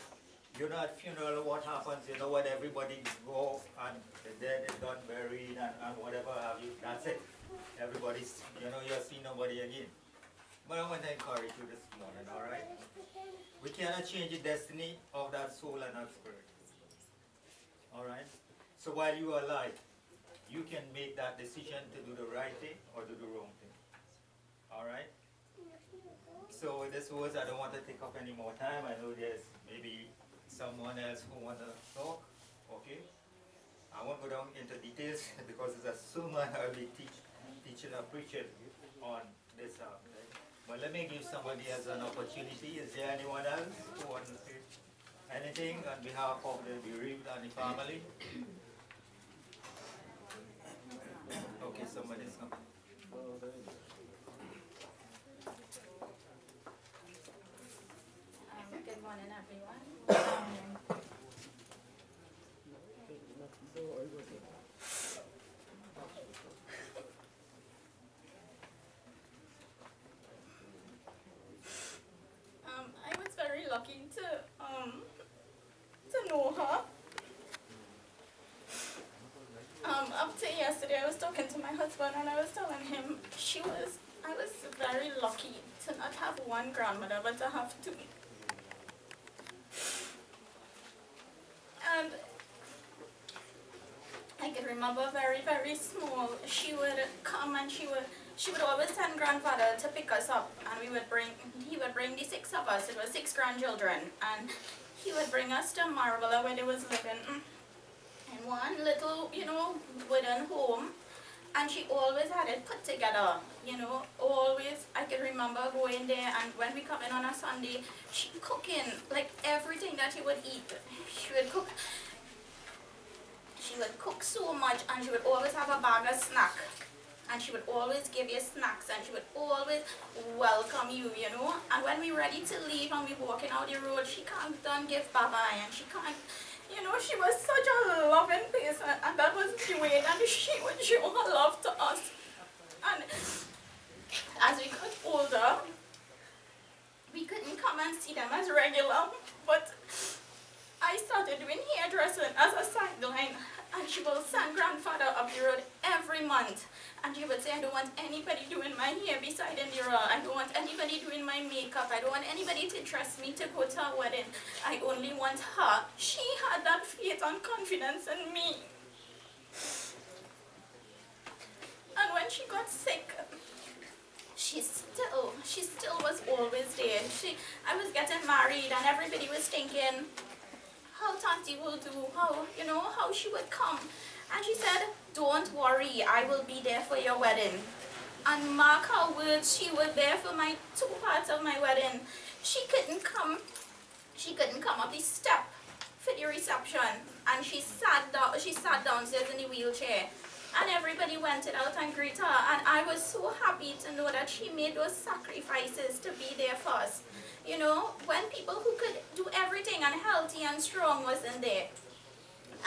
At funeral, what happens, what everybody go and the dead is done buried and whatever have you, that's it. Everybody's, you'll see nobody again. But I want to encourage you this morning, all right? We cannot change the destiny of that soul and that spirit. All right? So while you are alive, you can make that decision to do the right thing or do the wrong thing. All right? So with this words, I don't want to take up any more time. I know there's maybe someone else who want to talk. Okay? I won't go down into details because it's a sermon I'll be teaching or preaching on this. Okay? But let me give somebody else an opportunity. Is there anyone else who wants to say anything on behalf of the bereaved and the family? Okay, somebody's coming. Good morning, everyone. I was very lucky to know her. Up to yesterday, I was talking to my husband and I was telling him I was very lucky to not have one grandmother, but to have two. And I can remember very, very small, she would come and she would always send grandfather to pick us up, and he would bring the six of us, it was 6 grandchildren, and he would bring us to Marbella where they was living in one little, wooden home, and she always had it put together, always. I can remember going there, and when we come in on a Sunday, she cooking, like everything that you would eat, she would cook. She would cook so much, and she would always have a bag of snack, and she would always give you snacks, and she would always welcome you, and when we ready to leave and we walking out the road, she can't done give bye-bye, and she can't, she was such a loving person, and that was the way that she would show her love to us. And as we got older, we couldn't come and see them as regular, but I started doing hairdressing as a sideline, and she will send grandfather up the road every month, and she would say, I don't want anybody doing my hair beside Indira, I don't want anybody doing my makeup, I don't want anybody to trust me to go to a wedding, I only want her. She had that faith and confidence in me. And when she got sick, she still was always there. I was getting married, and everybody was thinking how Tanti will do, how she would come. And she said, don't worry, I will be there for your wedding. And mark her words, she was there for my 2 parts of my wedding. She couldn't come up the step for the reception, and she sat downstairs in the wheelchair. And everybody went out and greeted her, and I was so happy to know that she made those sacrifices to be there for us. When people who could do everything and healthy and strong wasn't there.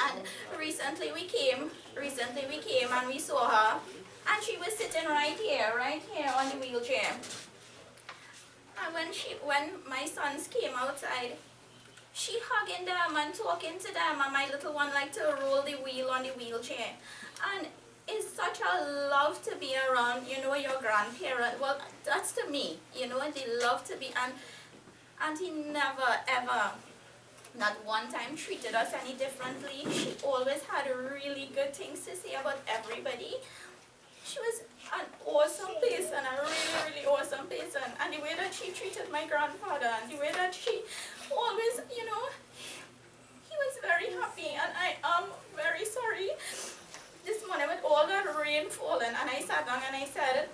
And recently we came and we saw her, and she was sitting right here on the wheelchair. And when my sons came outside, she hugging them and talking to them, and my little one liked to roll the wheel on the wheelchair. And it's such a love to be around, your grandparent. Well, that's to me, they love to be, and he never ever, not one time, treated us any differently. She always had really good things to say about everybody. She was an awesome person, a really, really awesome person. And the way that she treated my grandfather, and the way that she always, he was very happy. And I am very sorry this morning with all that rain falling. And I sat down and I said,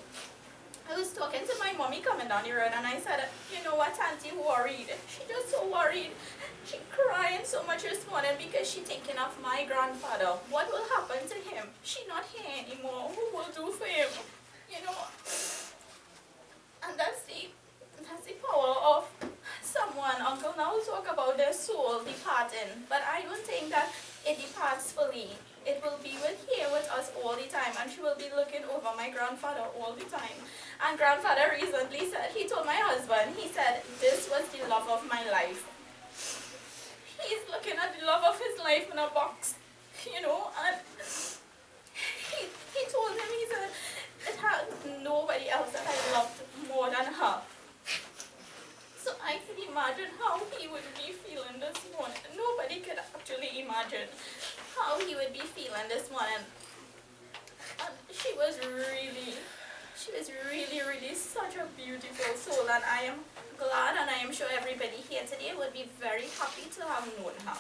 I was talking to my mommy coming down the road and I said, you know what, Auntie worried. She just so worried. She crying so much this morning because she thinking of my grandfather. What will happen to him? She not here anymore. Who will do for him? You know? And that's the power of someone. Uncle now talk about their soul departing. But I don't think that it departs fully. It will be here with us all the time, and she will be looking over my grandfather all the time. And grandfather recently said, he told my husband, he said, this was the love of my life. He's looking at the love of his life in a box, you know, and he told him, he said, it had nobody else that I loved more than her. So I can imagine how he would be feeling this morning. Nobody could actually imagine how he would be feeling this morning. And she was really such a beautiful soul, and I am glad, and I am sure everybody here today would be very happy to have known her.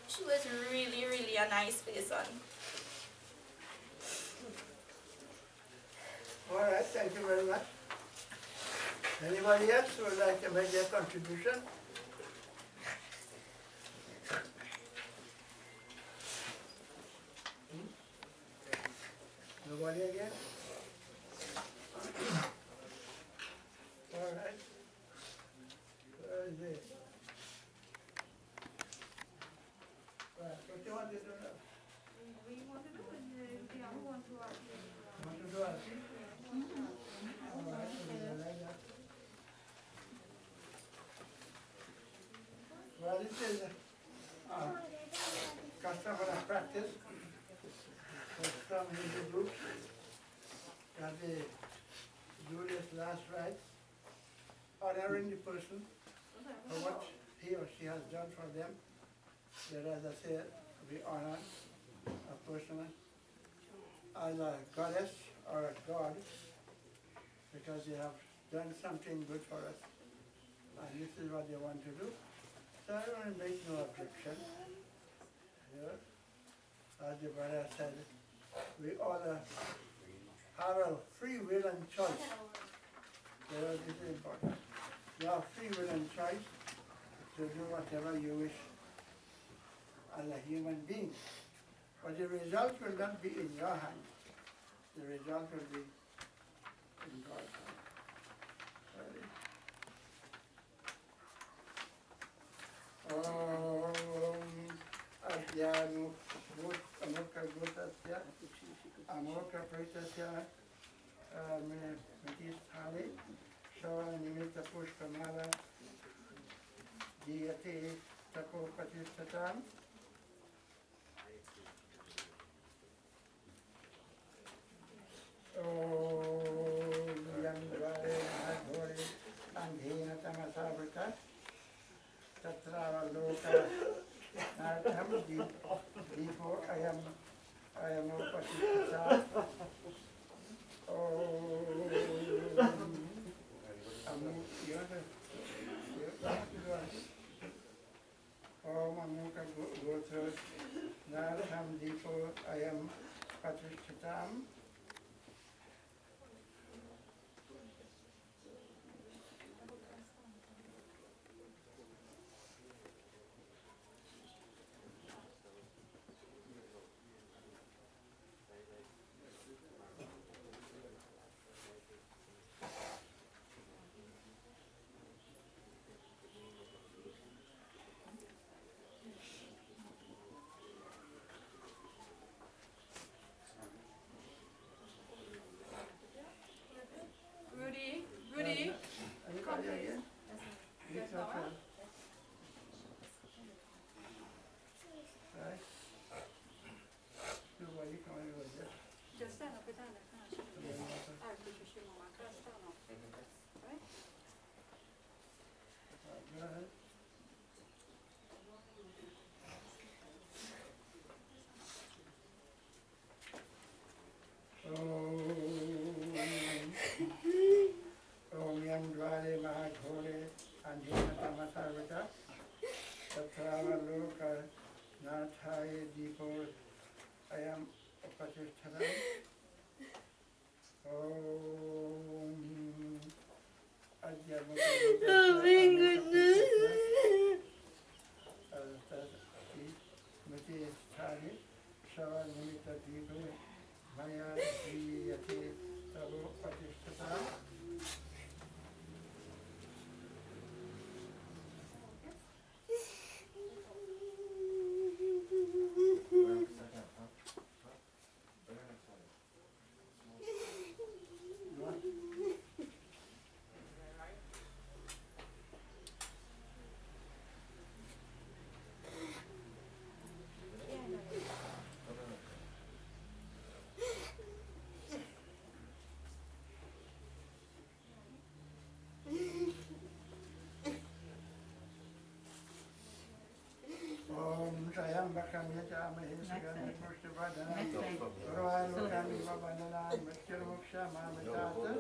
She was really a nice person. All right, thank you very much. Anybody else who would like to make their contribution? Nobody again? All right. Where is it? Right, what do you want to do now? We want to do it, the other one to us. Want to do it? All right, we'll do like that. Well, this is custom and practice for some Hindu groups that they do this last rites, honoring the person for what he or she has done for them. That, as I said, we honor a person as a goddess or a god because they have done something good for us. And this is what they want to do. So I don't make no objection. Yeah. As the brother said, we all have a free will and choice. Yeah, this is important. You have free will and choice to do whatever you wish as a human being. But the result will not be in your hands. The result will be in God's hands. Ready? Adyanu Amurka Gutasya Amurka Pritasya Metisthali Shava Nimita Pushpamala Diyate Tapo Patistatam. Yandvare Adhore Andhena Tamasavrita Tatrava Loka Nartham Deepo I am Upasita. Mamuka Gotras Nartham Deepo I am Patristatam. Rudy, come Anybody please. again? Yes, okay. Right? Nobody coming over there. Just stand up with that. I appreciate you, Mama. Can I stand up? Right? Go ahead. Om Yam Dvare Mahadhore Andhena Tamasarvata Tatrava Loka Nathaye Deepo I am Upatishthana. Oh my goodness. Bakam Yajamahe Sugandha Pushtabhadana Urvarukami Vabandana Mrityurmuksha Mamitata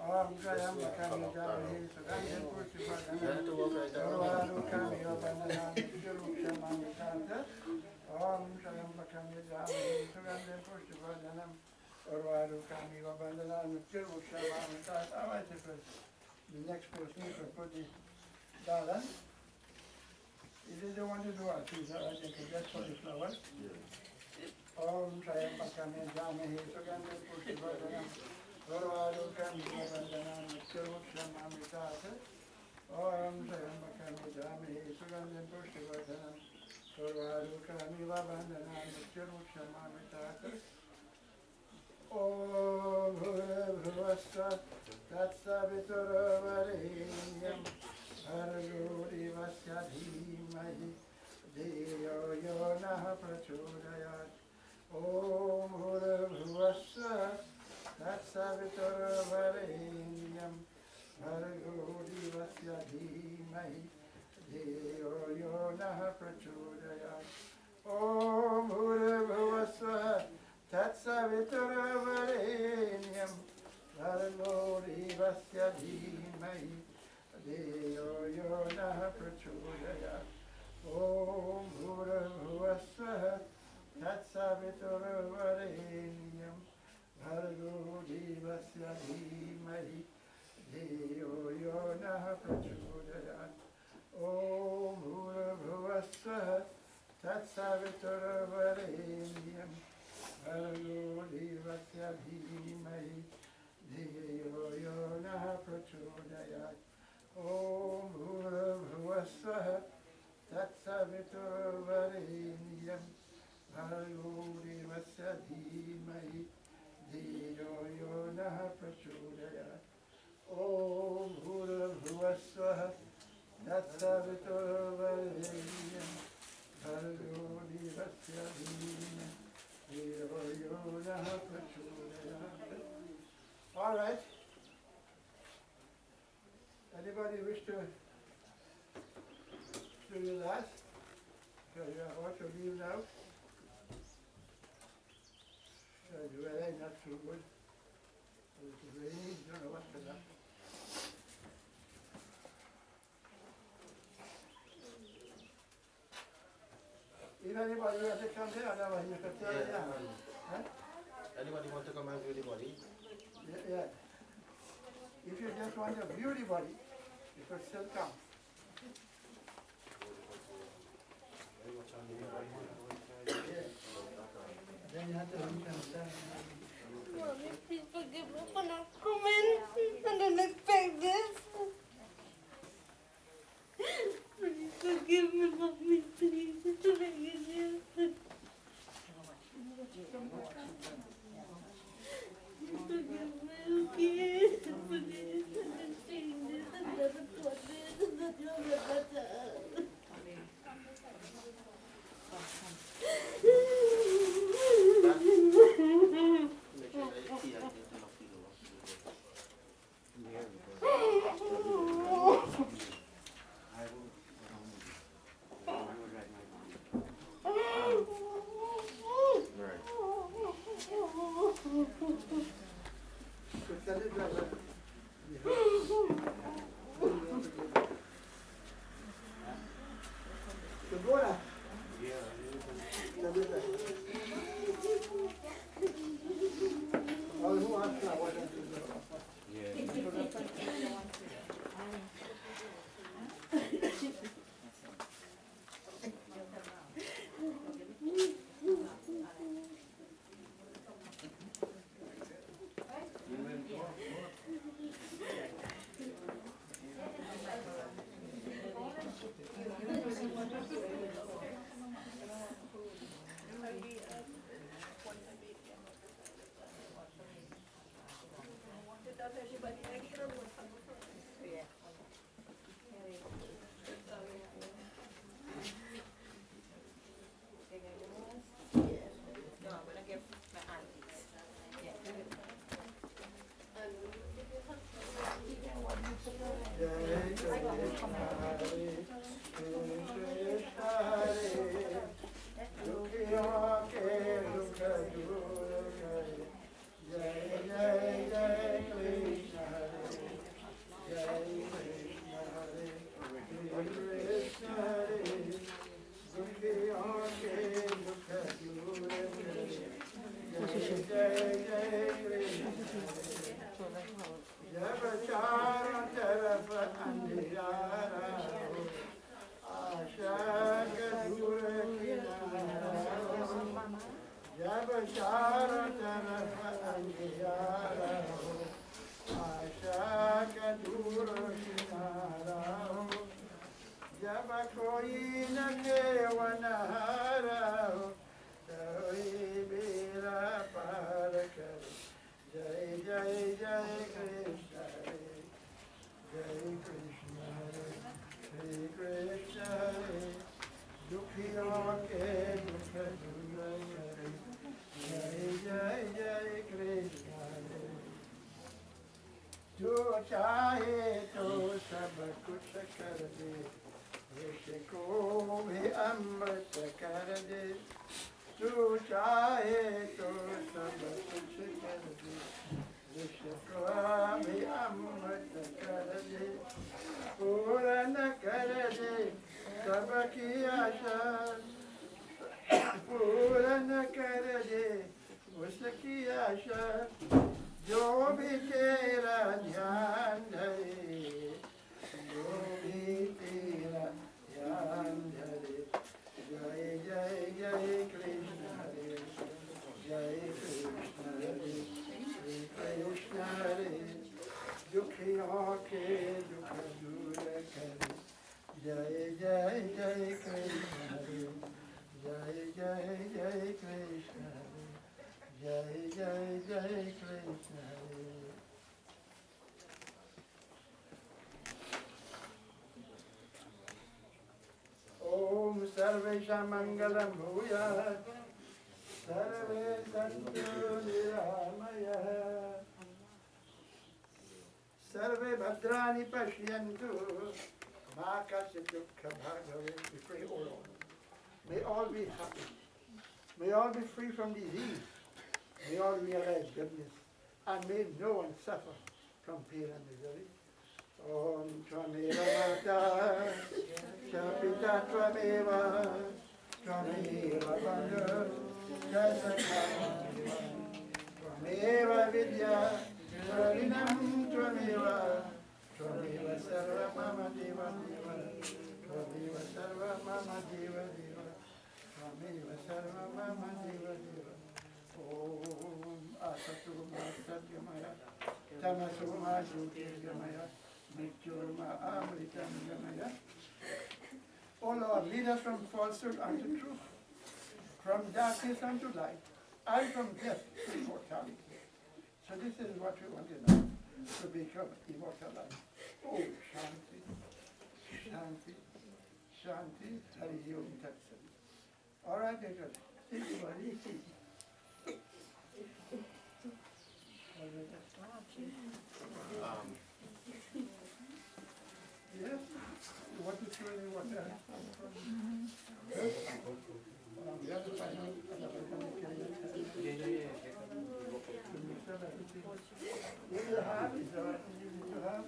Om Jayam Bakam Yajamahe Sugandha Pushtabhadana Urvarukami Vabandana Mrityurmuksha Mamitata Om Jayam Bakam Yajamahe Sugandha Pushtabhadana Urvarukami Vabandana Mrityurmuksha Mamitata. I like it for the next person to put the balance. You didn't want to do it, so I think just for the flowers. Om Jaya Pakame Jamahe Sugandha Pushtabhadana Urvarukami Vabandana Mrityurmuksha Mamitata Om Jaya Pakame Jamahe Sugandha Pushtabhadana Urvarukami Vabandana Mrityurmuksha Mamitata Om Bhurabhuvassa Tatsavituravarenyam Bhargo Devasya Dhimahi Deyo Yo Nah Prachodayat Om Bhurabhuvassa Tatsavituravarenyam Bhargo Devasya Dhimahi Deyo Yo Nah Prachodayat Om Bhurabhuvassa Tatsavituravarenyam Bhargo Devasya Dhimahi Deyo Yo Nah Prachodayat Om Bhurabhuvassa Tatsavituravarenyam Bhargo Devasya Dhimahi Deyo Yo Nah Prachodayat Om Bhurabhuvassa Tatsavituravarenyam Bhargo Devasya Dhimahi Deyo Yo Nah Prachodayat Om Bhurabhuvassa Tatsavituravarenyam Bhargo Devasya Dhimahi Deyo Yo Nah Prachodayat Om Bhurabhuvassa Tatsavituravarenyam Bhargo Devasya Dhimahi Deyo Yo Nah Prachodayat. All right. Anybody wish to do the last? Because you are about to leave now. The weather is not so good. It's raining, don't know what's going to happen. If anybody wants to come here, otherwise you can tell them. Huh? Anybody want to come and view the body? Yeah. If you just want to view the body, you could still come. Yeah. Then you have to reach and stand. Mommy, please forgive me for not coming. I didn't expect this. Please forgive me, Mommy, please. It's begging you. Forgive me, okay? Please, I didn't think this. I never thought this. That you'll never tell. Who wants that? जो चाहे तो सब कुछ कर दे, विष को भी अमृत कर दे। जो चाहे तो सब कुछ कर दे, विष को भी अमृत कर दे। पूर्ण कर दे सबकी आशा, पूर्ण कर दे उसकी आशा। जो भी तेरा ध्यान धरे, जो भी तेरा ध्यान धरे। जय जय जय कृष्ण हरे, जय कृष्ण हरे, श्री कृष्ण हरे। दुखियों के दुख दूर करे, जय जय जय कृष्ण हरे, जय जय जय कृष्ण हरे, जय जय जय कृष्ण हरे। ओम सर्वेषां मंगलं भूयात्, सर्वे सन्तु निरामयः, सर्वे भद्राणि पश्यन्तु, मा कश्चित् दुःखं भवेत्। We pray, O Lord, may all be happy, may all be free from disease, may all realize goodness, and may no one suffer from pain and misery. Om Tvameva Mata, Pita Tvameva, Tvameva Bandhu, Jasakha, Tvameva Vidya, Tvarinam Tvameva, Tvameva Sarva Mama Deva Deva, Tvameva Sarva Mama Deva Deva, Tvameva Sarva Mama Deva Deva. Om Asatuma Satyamaya, Tamasuma Jyotirgamaya, Mrityurma Amritam Gamaya. O Lord, lead us from falsehood unto truth, from darkness unto light, and from death to immortality. So this is what we want to know, to become immortal life. Oh, Shanti, Shanti, Shanti, Hari Om Tat Sat. All right, good. Take it easy. Yes, what is really what the other final, What do you have? Is there anything you have?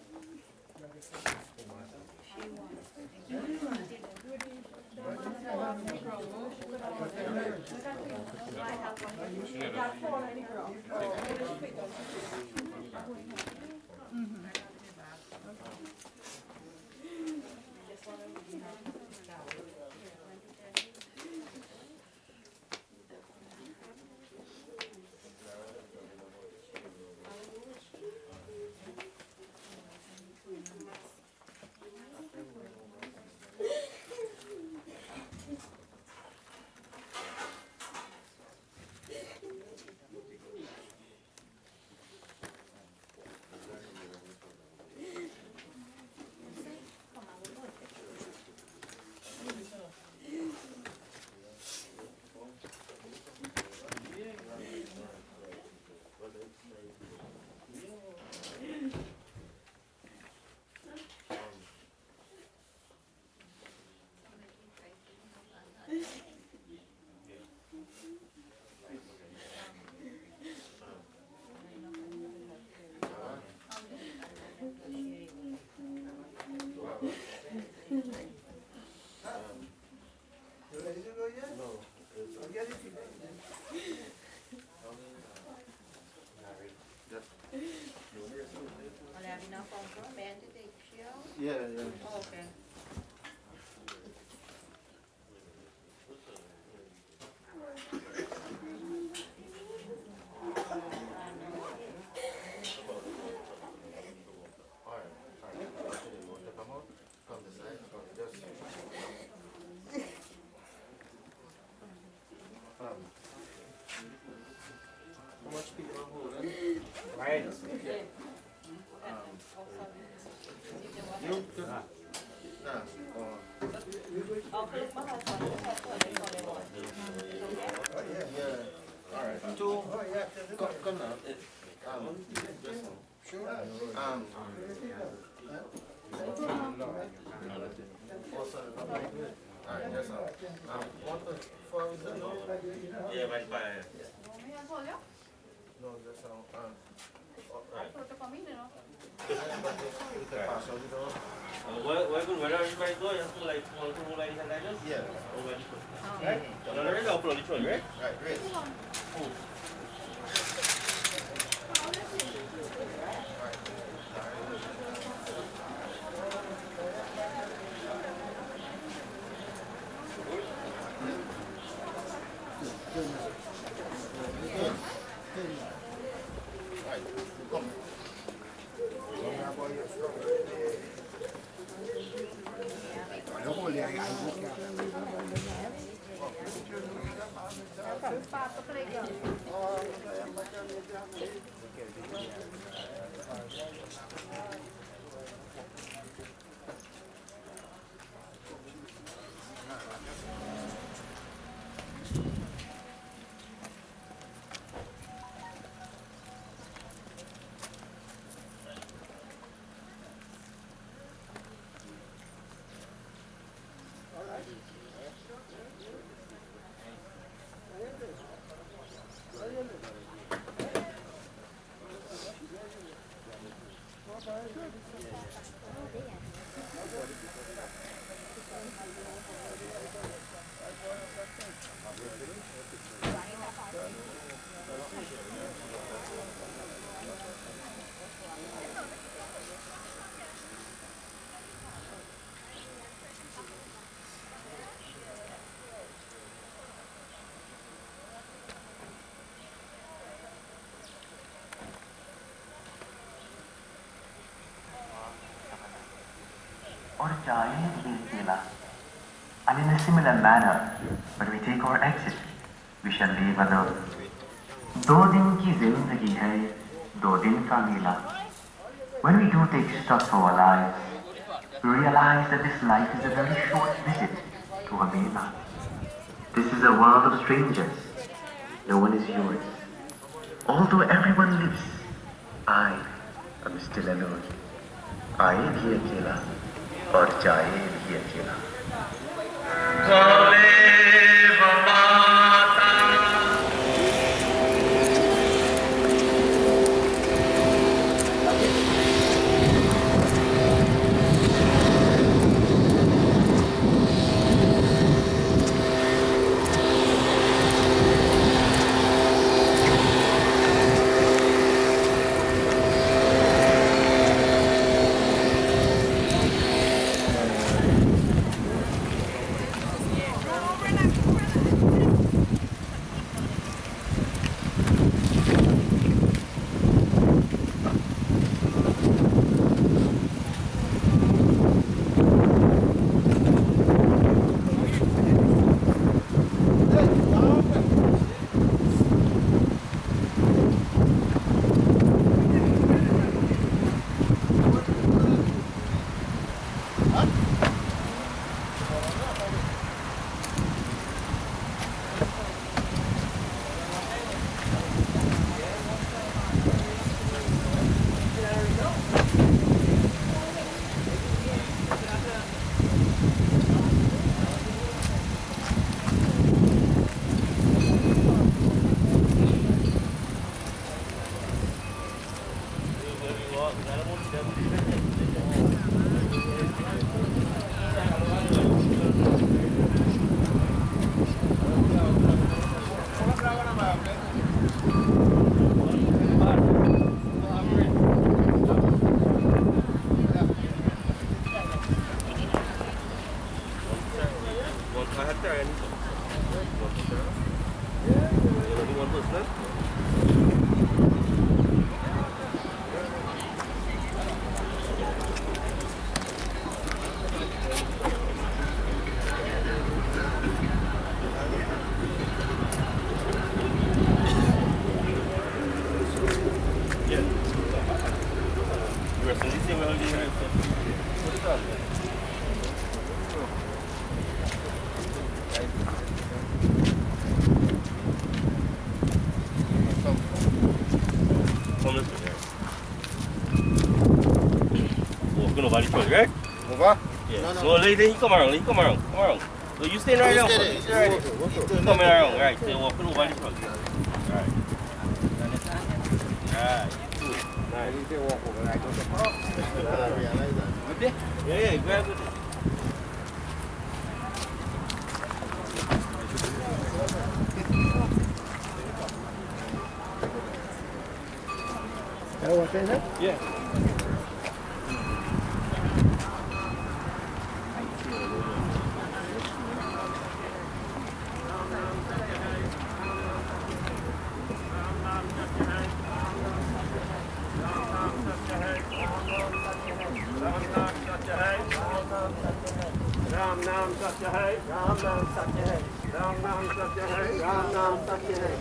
Yeah, yeah. Oh, okay. Alright. Okay, you want to come out? Come this side. Just. How much people are holding? Right. You? Nah. Yeah. Alright. Two. Come now. Just sure. Alright, that's all. One, four, is that all? Yeah, right by. No, that's all. Alright. Pronto para mí, ¿no? You can pass out it all. Where are you guys going? You have to like follow the line and like this? Yeah. Over this way. Right? No, no, no, upload this one, right? Right, great. Right, come. और चाहे ये केला. And in a similar manner, when we take our exit, we shall leave alone. 2 दिन की जिंदगी है, 2 दिन का मेला. When we do take stock of our lives, we realize that this life is a very short visit to a mela. This is a world of strangers. No one is yours. Although everyone lives, I am still alone. आए भी अकेला और जाए भी अकेला. person. This is where the right person. Put it on there. Come let's go there. Oh, gonna body trolley, right? Over? Yeah. No, lady, you come around. Come around. So you stay right now. You stay right there. You coming around, right? So you're walking over the trolley. Alright. Alright. I need to walk over like I realize that. Good day? Yeah, very good. What's that? Yeah. Ram Nam Satya Hai, Ram Nam Satya Hai, Ram Nam Satya Hai, Ram Nam Satya Hai.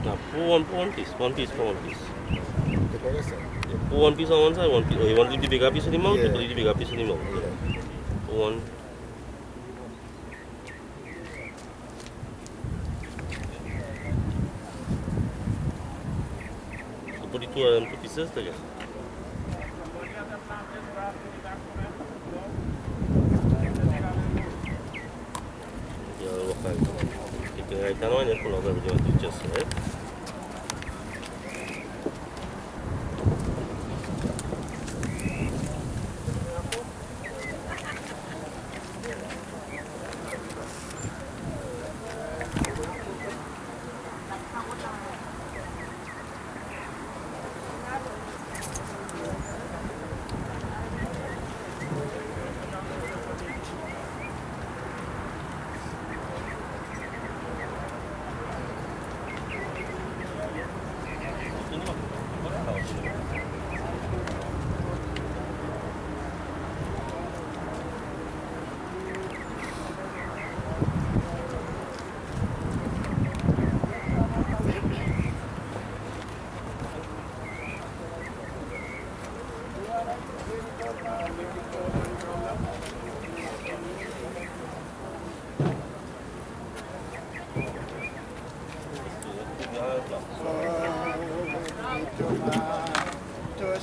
Now, pour one piece, one piece. Yeah, pour one piece on one side, one piece. Oh, you want to leave the bigger piece in the mouth? Yeah. Leave the bigger piece in the mouth. Yeah. Pour one. So put the two of them two pieces together. Yeah, look at it. Take the right hand one and pull out everything on the chest, right?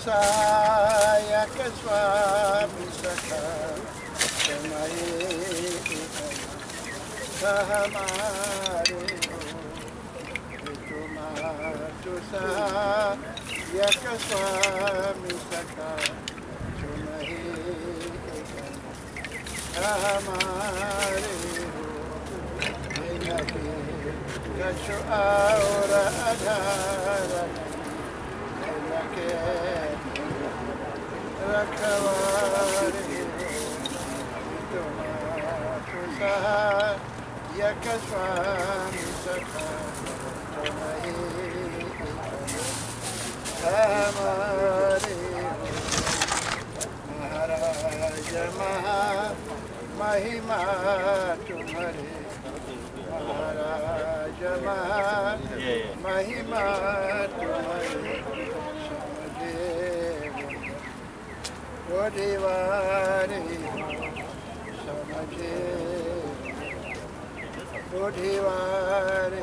Saya kaswami saka samaye sahamare vituma tusa ya kaswami saka samaye sahamare kachu aura adhara Rakawari Tumaha Yakaswami Saka Tumahi Amari Maharaja Maha Mahima Tumari Maharaja Maha Mahima Tumari Bodhivari Samaje Bodhivari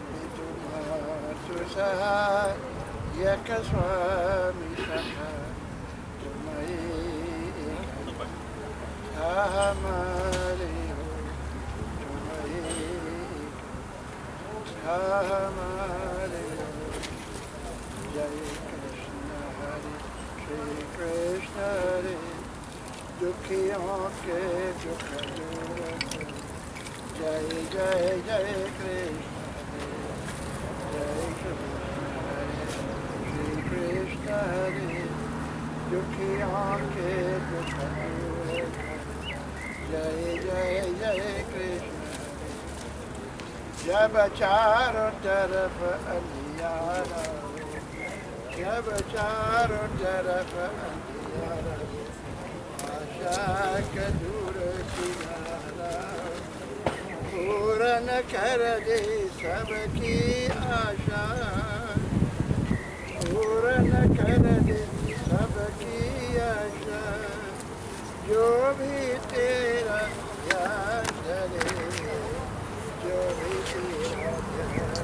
Vituma Tusaha Yakaswami Saka Tumai Ahamari Tumai Ahamari Jai Krishna Hare Dukhiyon ke dukh dur Jai Jai Jai Krishna Hare Dukhiyon ke dukh dur Jai Jai Jai Krishna Jab charo taraf aniyara Jab charo taraf aniyara Asha ka dur kinara Puran kar de sabki asha Puran kar de sabki asha Jo bhi tera yaad dhare Jo bhi tera yaad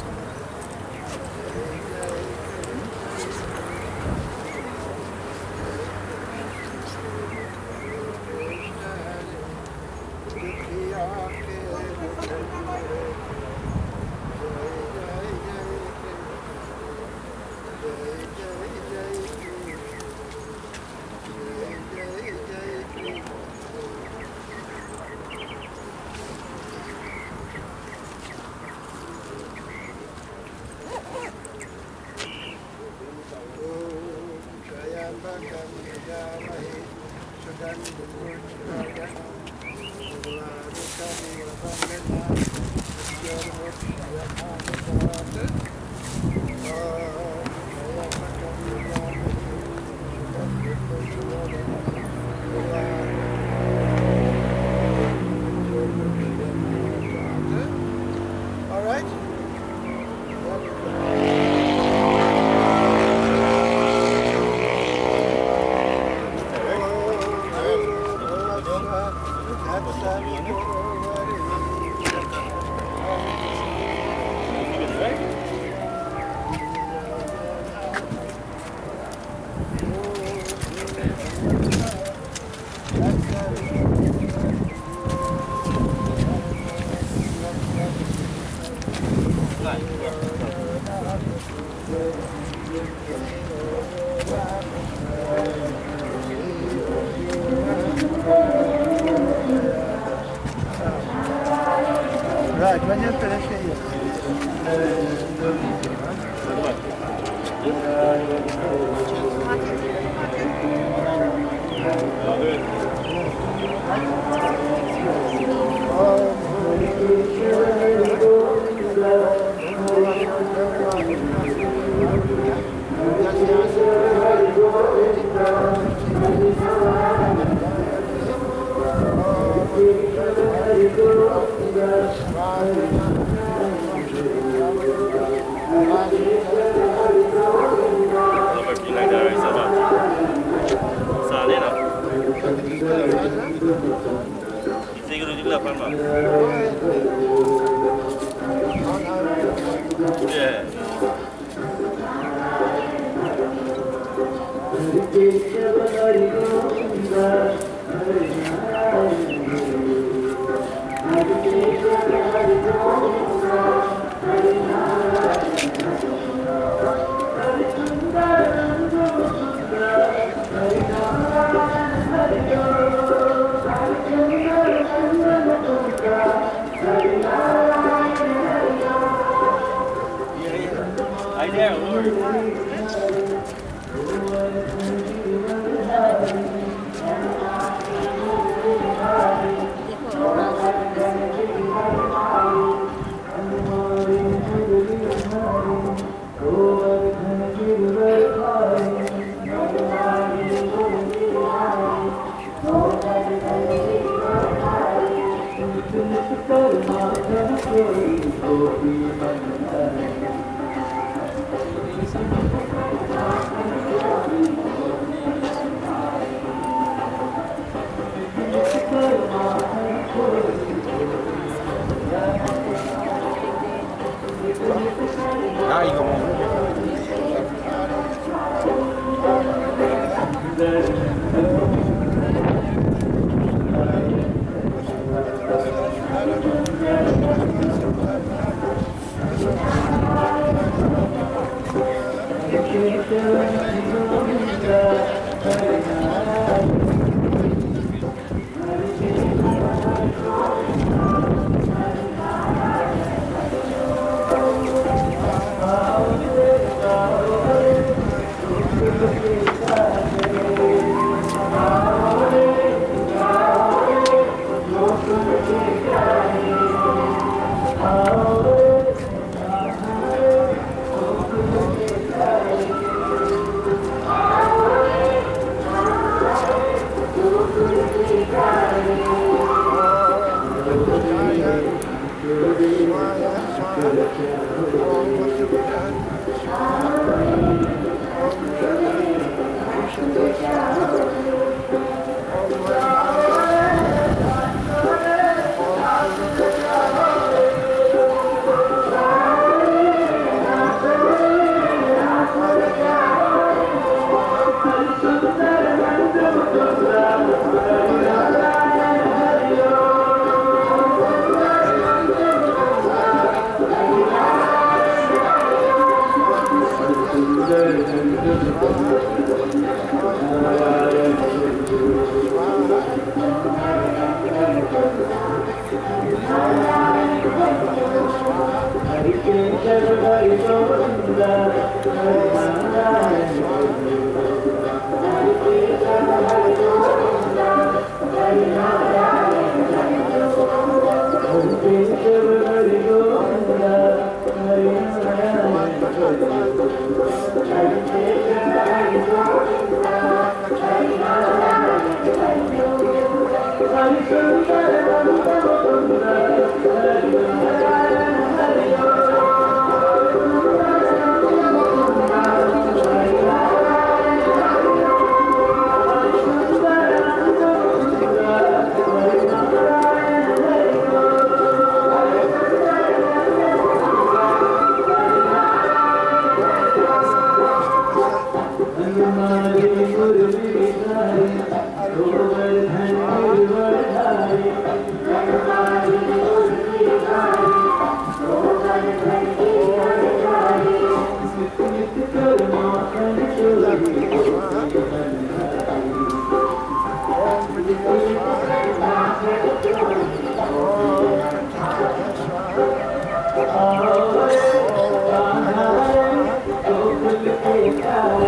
Oh,